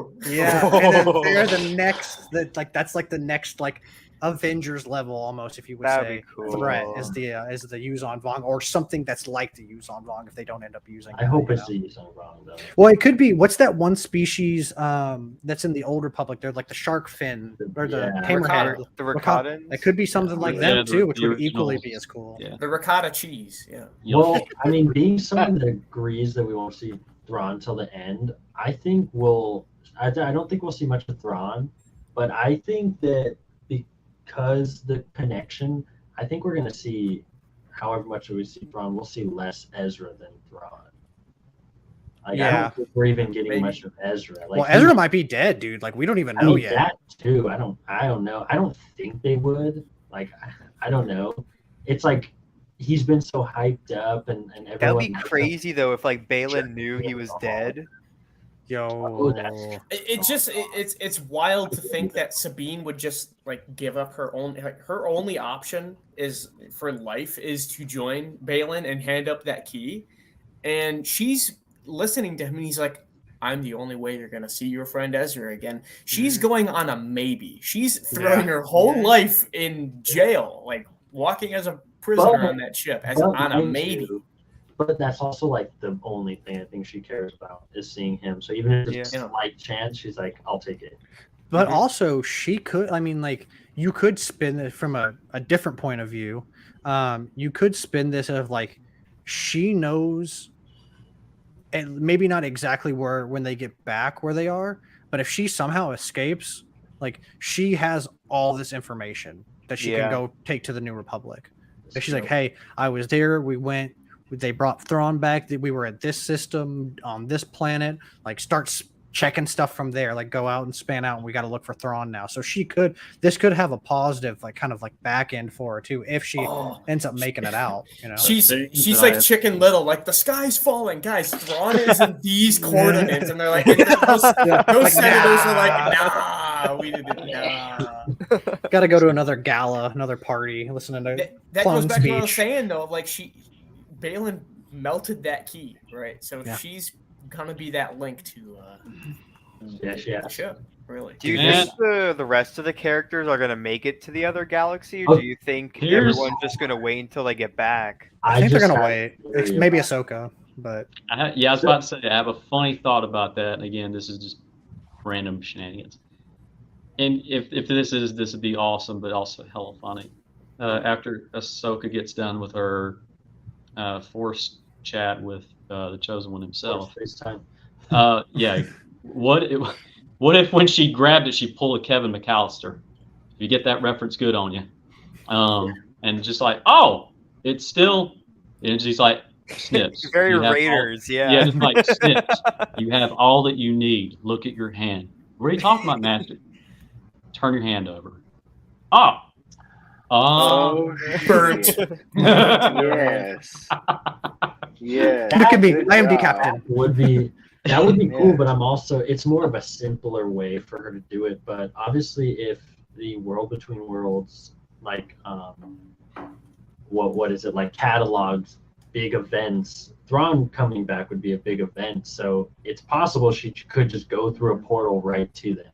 and then they're the next. That's like the next like Avengers level almost, if you would That'd say. be cool. Threat is the Yuzon Vong, or something that's like the Yuzon Vong if they don't end up using. I hope it's the Yuzon Vong though. Well, it could be. What's that one species that's in the Old Republic? They're like the shark fin or the hammerhead. The Rakatans? It could be something like that too, which would equally be as cool. Yeah. The ricotta cheese. Yeah. Well, I mean, being someone that agrees that we won't see Thrawn till the end, I think I don't think we'll see much of Thrawn, but I think that because the connection, I think we're going to see, however much we see Thrawn, we'll see less Ezra than Thrawn. Like, I don't think we're even getting much of Ezra. Like, well, Ezra might be dead, dude. Like, we don't even know yet. That too. I don't know. I don't think they would. Like, I don't know. It's like he's been so hyped up, and everyone. That'd be crazy though if like Balin knew he was dead. It's wild to think that Sabine would just like give up her only option is for life is to join Balin and hand up that key, and she's listening to him and he's like, I'm the only way you're gonna see your friend Ezra again. She's going on a maybe. She's throwing her whole life in jail, like walking as a prisoner on that ship on a maybe. But that's also like the only thing I think she cares about is seeing him. So even if it's a slight chance, she's like, I'll take it. But also she could, I mean, like you could spin it from a different point of view. You could spin this of like, she knows, and maybe not exactly when they get back where they are, but if she somehow escapes, like she has all this information that she can go take to the New Republic. If she's like, hey, I was there, they brought Thrawn back, we were at this system on this planet, like start checking stuff from there, like go out and span out and we got to look for Thrawn now. So this could have a positive, like kind of like back end for her too, if she ends up making it out, you know. She's like Chicken Little, like the sky's falling, guys, Thrawn is in these coordinates, and they're like, those senators are like, nah, we didn't, got to go to another gala, another party, listening to that goes back to what I was saying though, of like Balin melted that key, right? So she's gonna be that link to the show, really. Do you think the rest of the characters are gonna make it to the other galaxy, or do you think everyone's just gonna wait until they get back? I think they're gonna wait. Maybe Ahsoka, but I was about to say I have a funny thought about that. And again, this is just random shenanigans. And if this would be awesome, but also hella funny. After Ahsoka gets done with her forced chat with the Chosen One himself. What if when she grabbed it, she pulled a Kevin McAllister? You get that reference good on you, and just like, oh, it's still, and she's like, snips. Very Raiders, yeah, just like snips. You have all that you need. Look at your hand. What are you talking about, Master? Turn your hand over. Burnt. Yes. Yeah. That could be IMD captain. That would be cool, but it's more of a simpler way for her to do it. But obviously if the World Between Worlds, like what is it, like catalogs big events, Thrawn coming back would be a big event. So it's possible she could just go through a portal right to them.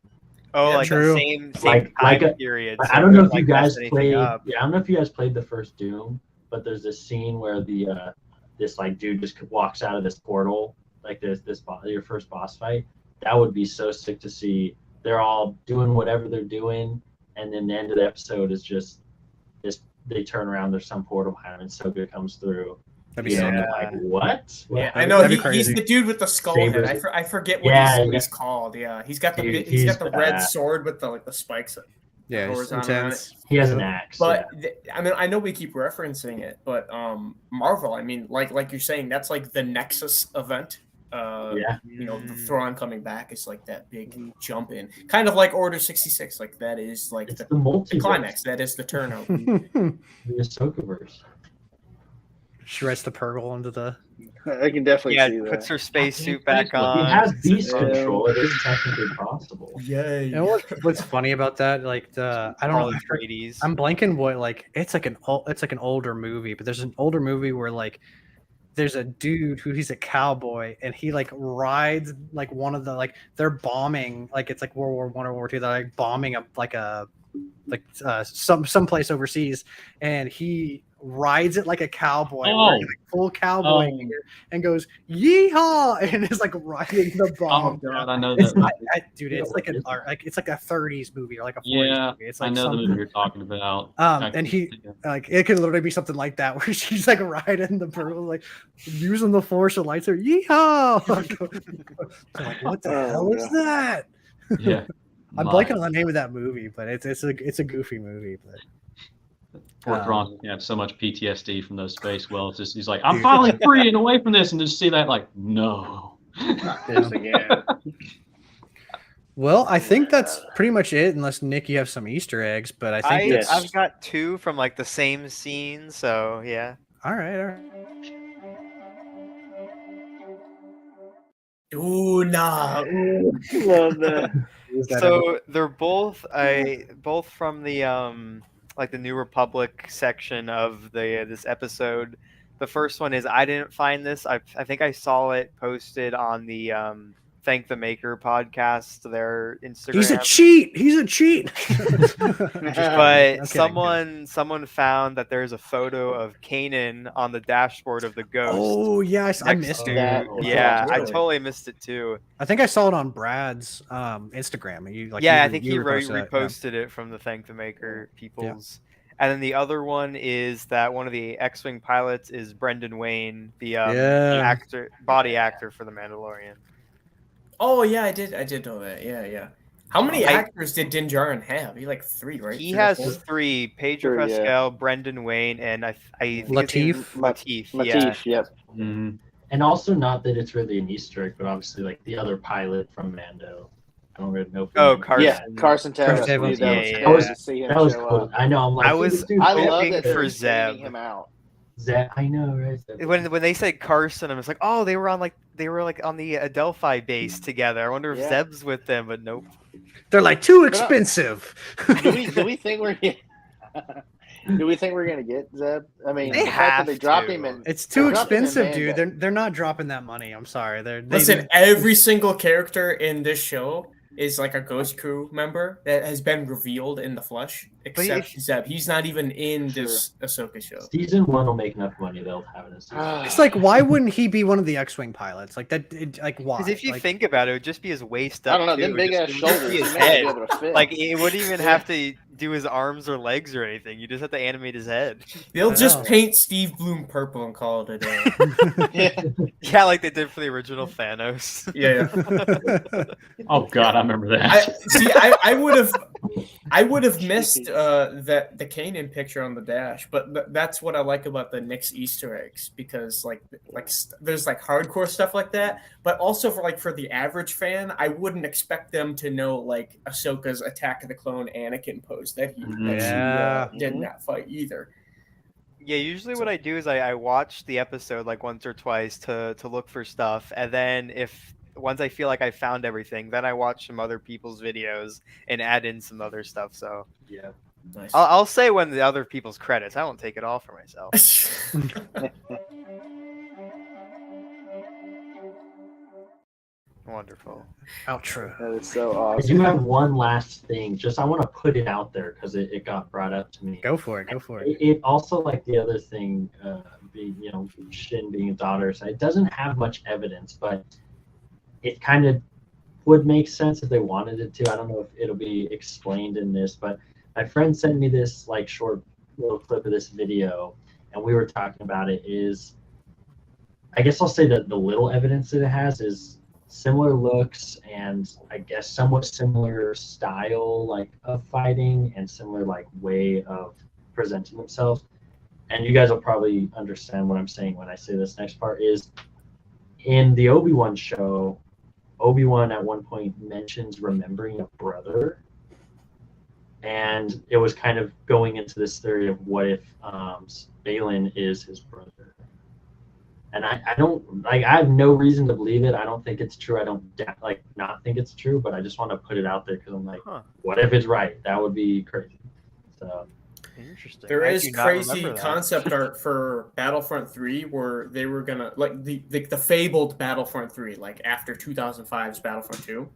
Oh, like true. the same time period. I don't know if you guys played. I don't know if you guys played the first Doom, but there's this scene where this like dude just walks out of this portal, like your first boss fight. That would be so sick to see. They're all doing whatever they're doing, and then the end of the episode is just this. They turn around. There's some portal behind them, and Ahsoka comes through. That'd be so good. Like what? Yeah, I know he's the dude with the skull head. I forget what he's called. Yeah, he's got the red sword with the spikes. Yeah, he's intense. He has an axe. But I mean, I know we keep referencing it, but Marvel. I mean, like you're saying, that's like the Nexus event. You know, the Thrawn coming back is like that big jump in, kind of like Order 66. Like that is like the climax. That is the turnover. The Ahsokaverse. She writes the Purgle into the. I can definitely Yeah, see puts that. her spacesuit back He on. has beast Yeah. control. It is technically possible. Yay. You know what's funny about that? Like I don't know. All the Brady's. I'm blanking what like it's like an older movie, but there's an older movie where like there's a dude who he's a cowboy and he like rides like one of the like they're bombing like it's like World War One or World War Two. They're like bombing some place overseas, and he rides it like a cowboy, wearing, like, full cowboy gear, and goes yeehaw, and is like riding the bomb. Oh god, I know It's that. dude, it's like an art, like it's like a 30s movie or like a 40s Yeah, movie. It's like I know the something. movie you're talking about. And he like it could literally be something like that where she's like riding the Purgle, like using the force and lights her yeehaw. I'm like, what the hell is that? Yeah. I'm blanking on the name of that movie, but it's a goofy movie. But Poor Thrawn had so much PTSD from those space wells. Just he's like, I'm finally free and away from this, and just see that like, no. Not this again. Well, I think that's pretty much it, unless Nick, you have some Easter eggs. But I think I've got 2 from like the same scene, so yeah. All right. Ooh, nah. Love that. So they're both from the like the New Republic section of this episode. The first one is I didn't find this. I think I saw it posted on the Thank the Maker podcast, their Instagram. He's a cheat. But someone found that there's a photo of Kanan on the dashboard of the Ghost. Oh yes, I missed it. Yeah, I totally missed it too. I think I saw it on Brad's Instagram. I think he reposted it from the Thank the Maker people's. And then the other one is that one of the X-Wing pilots is Brendan Wayne, the body actor for The Mandalorian. Oh yeah, I did know that. Yeah. How many actors did Din Djarin have? He like 3, right? He has 3: Pedro Pascal, Brendan Wayne, and I think Lateef. Lateef, yep. Mm-hmm. And also, not that it's really an Easter egg, but obviously, like the other pilot from Mando. I don't really know. Carson. Yeah, Carson Tevez. That was cool. I know. I'm like, I was hoping for they're Zeb. him out. Zeb, I know, right? When they said Carson, I was like, oh, they were on the Adelphi base together. I wonder if Zeb's with them, but nope. They're like too expensive. Do we think we're gonna get Zeb? I mean, they have they dropped him in. It's too expensive, dude. They're not dropping that money. I'm sorry. Listen, every single character in this show is like a Ghost Crew member that has been revealed in the flesh, except Zeb. He's not even in this Ahsoka show. Season 1 will make enough money; they'll have it in season. It's like, why wouldn't he be one of the X-Wing pilots? Like that, like why? Because if you think about it, it would just be his waist up. I don't know, them big ass shoulders. His head. Like it wouldn't even have to do his arms or legs or anything. You just have to animate his head. They'll just paint Steve Bloom purple and call it a day. Yeah, like they did for the original Thanos. Yeah. Oh god, I remember that. I would have missed the Kanan picture on the dash, but that's what I like about the Nick's Easter eggs, because like there's like hardcore stuff like that, but also for the average fan, I wouldn't expect them to know like Ahsoka's Attack of the Clone Anakin pose that he did in that fight either. Yeah, usually what I do is I watch the episode like once or twice to look for stuff, and then once I feel like I found everything, then I watch some other people's videos and add in some other stuff. So yeah, nice. I'll say when the other people's credits. I won't take it all for myself. Wonderful. Outro. That is so awesome. I do have one last thing. I want to put it out there because it got brought up to me. Go for it. It also, like the other thing, Shin being a daughter, so it doesn't have much evidence, but it kind of would make sense if they wanted it to. I don't know if it'll be explained in this, but my friend sent me this like short little clip of this video, and we were talking about it. I guess I'll say that the little evidence that it has is similar looks and I guess somewhat similar style like of fighting and similar like way of presenting themselves. And you guys will probably understand what I'm saying when I say this next part is in the Obi-Wan show, Obi-Wan at one point mentions remembering a brother. And it was kind of going into this theory of what if Balin is his brother. And I don't like. I have no reason to believe it. I don't think it's true. I don't like not think it's true, but I just want to put it out there because I'm like, what if it's right? That would be crazy. So Interesting. There I is do not crazy remember that. concept art for Battlefront 3 where they were gonna like the fabled Battlefront 3, like after 2005's Battlefront 2.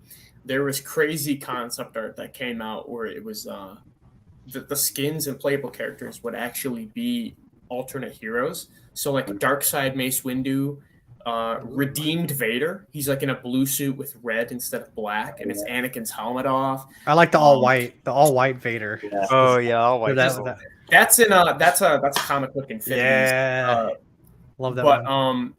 There was crazy concept art that came out where it was the skins and playable characters would actually be alternate heroes. So like Darkseid Mace Windu, redeemed Vader. He's like in a blue suit with red instead of black, and it's Anakin's helmet off. I like the all white Vader. yeah. Oh yeah, I'll With watch that- That's in that's a comic book Infinity. Yeah. Love that But one.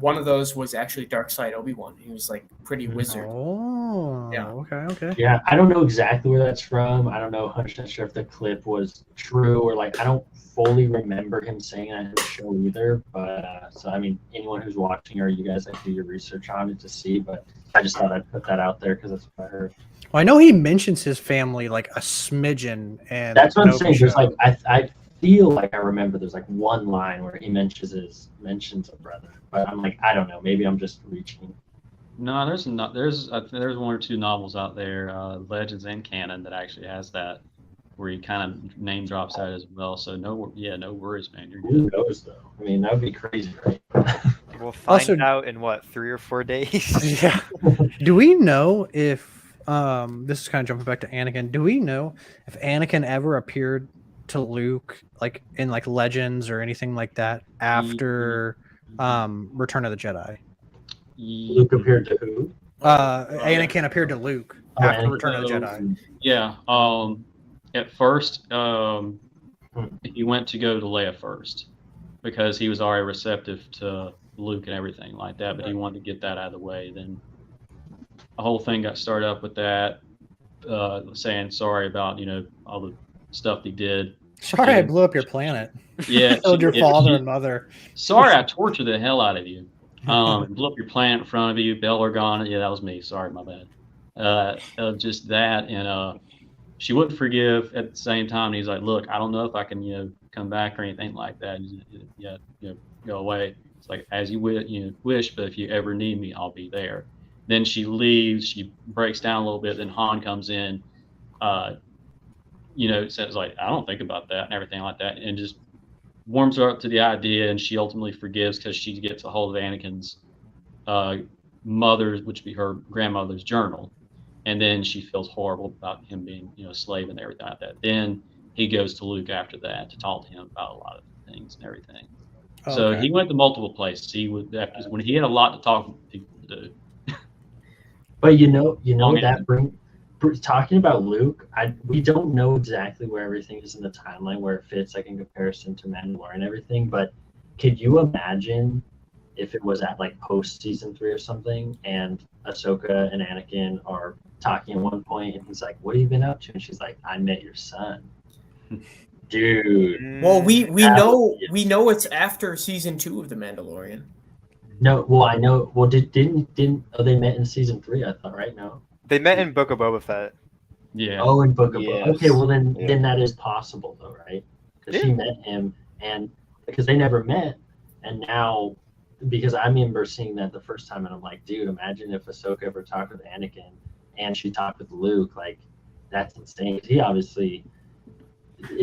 one of those was actually Darkseid Obi-Wan. He was like pretty wizard. Oh, Yeah. okay. Yeah, I don't know exactly where that's from. I don't know 100% sure if the clip was true or like I don't fully remember him saying that in the show either. But so I mean, anyone who's watching or you guys like do your research on it to see. But I just thought I'd put that out there because that's what I heard. Well, I know he mentions his family like a smidgen, and That's what I'm no saying. There's show. like I feel like I remember there's like one line where he mentions a brother, but I'm like I don't know. Maybe I'm just reaching. No, there's not. There's one or two novels out there, Legends and Canon, that actually has that, where he kind of name drops that as well. So no worries, man. You're Who good. knows though? I mean, that would be crazy, right? We'll find Also- out in what 3 or 4 days. Yeah. Do we know if this is kind of jumping back to Anakin? Do we know if Anakin ever appeared to Luke like in like Legends or anything like that after Return of the Jedi? Luke appeared to who? Anakin appeared to Luke Oh, after Anakin. Return of the Jedi. Yeah. At first, he went to go to Leia first because he was already receptive to Luke and everything like that, but he wanted to get that out of the way. Then the whole thing got started up with that, saying sorry about all the stuff he did. Sorry, I blew up your planet. Yeah, Killed your father and mother. Sorry, I tortured the hell out of you. Blew up your planet in front of you. Bell Organa. Yeah, that was me. Sorry, my bad. Just that, and she wouldn't forgive at the same time. And he's like, "Look, I don't know if I can, come back or anything like that. Yeah, go away." It's like, as you wish, but if you ever need me, I'll be there. Then she leaves. She breaks down a little bit. Then Han comes in. Says like, "I don't think about that," and everything like that, and just warms her up to the idea, and she ultimately forgives because she gets a hold of Anakin's mother's, which would be her grandmother's journal, and then she feels horrible about him being, a slave and everything like that. Then he goes to Luke after that to talk to him about a lot of things and everything. So Okay. he went to multiple places. He would when he had a lot to talk to people to do. But Long that talking about Luke, we don't know exactly where everything is in the timeline, where it fits, like in comparison to Mandalorian and everything. But could you imagine if it was at like post season 3 or something, and Ahsoka and Anakin are talking at one point, and he's like, "What have you been up to?" And she's like, "I met your son." Dude. Well, we That know would we know it's after season 2 of The Mandalorian. No, well, I know. Well, didn't they met in season 3? I thought, right? No. They met in Book of Boba Fett. Yeah. Oh, in Book of Boba. Yes. Okay, well then Yeah. that is possible though, right? Because she Yeah. met him, and because they never met, and now because I remember seeing that the first time, and I'm like, dude, imagine if Ahsoka ever talked with Anakin, and she talked with Luke, like that's insane. 'Cause he obviously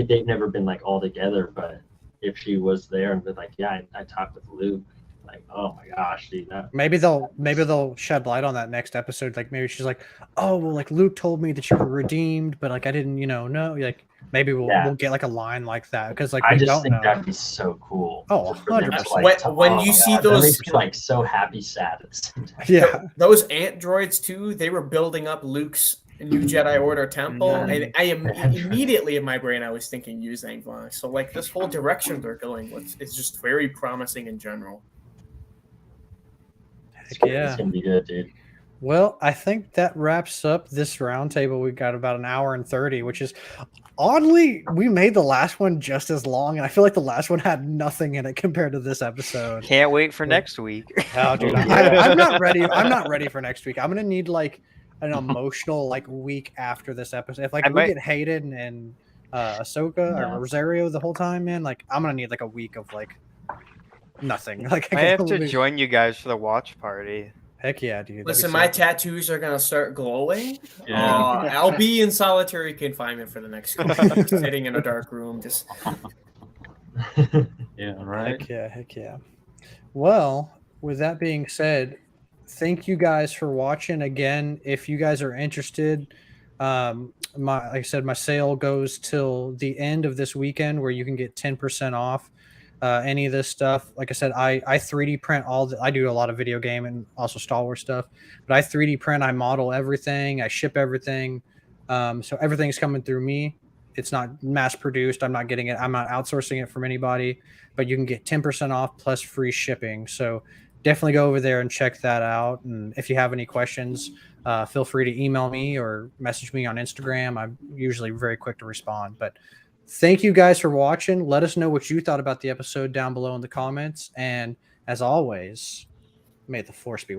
they've never been like all together, but if she was there and been like, yeah, I talked with Luke. Like, oh my gosh, dude. Maybe they'll shed light on that next episode. Like maybe she's like, "Oh, well, like Luke told me that you were redeemed, but like I didn't, know." Like maybe we'll get like a line like that because like I we just don't think know. that'd be so cool. Oh, Just for them to, 100%. like, to- When oh you my see God, those- that makes me like so happy, sad at the same time. Yeah, Those ant droids too, they were building up Luke's new Jedi Order temple, and I am immediately in my brain I was thinking Yuzang Vong. So like this whole direction they're going with is just very promising in general. Heck yeah. It's gonna be good, dude. Well, I think that wraps up this roundtable. We got about an hour and 30, which is oddly, we made the last one just as long, and I feel like the last one had nothing in it compared to this episode. Can't wait for next week. Oh, dude, Yeah. I'm not ready. I'm not ready for next week. I'm gonna need like an emotional like week after this episode. If like I we might- get Hayden and Ahsoka Yeah. or Rosario the whole time, man, like I'm gonna need like a week of like nothing. Like I have to literally- join you guys for the watch party. Heck yeah, dude. That'd be Listen, my sick. tattoos are gonna start glowing. Yeah. I'll be in solitary confinement for the next couple weeks, sitting in a dark room. Just Yeah, right. Heck yeah. Well, with that being said, thank you guys for watching. Again, if you guys are interested, like I said, my sale goes till the end of this weekend, where you can get 10% off any of this stuff. Like I said, I 3D print I do a lot of video game and also Star Wars stuff, but I 3D print, I model everything, I ship everything. So everything's coming through me. It's not mass produced. I'm not getting it. I'm not outsourcing it from anybody, but you can get 10% off plus free shipping. So definitely go over there and check that out. And if you have any questions, feel free to email me or message me on Instagram. I'm usually very quick to respond. But thank you guys for watching. Let us know what you thought about the episode down below in the comments. And as always, may the force be with you.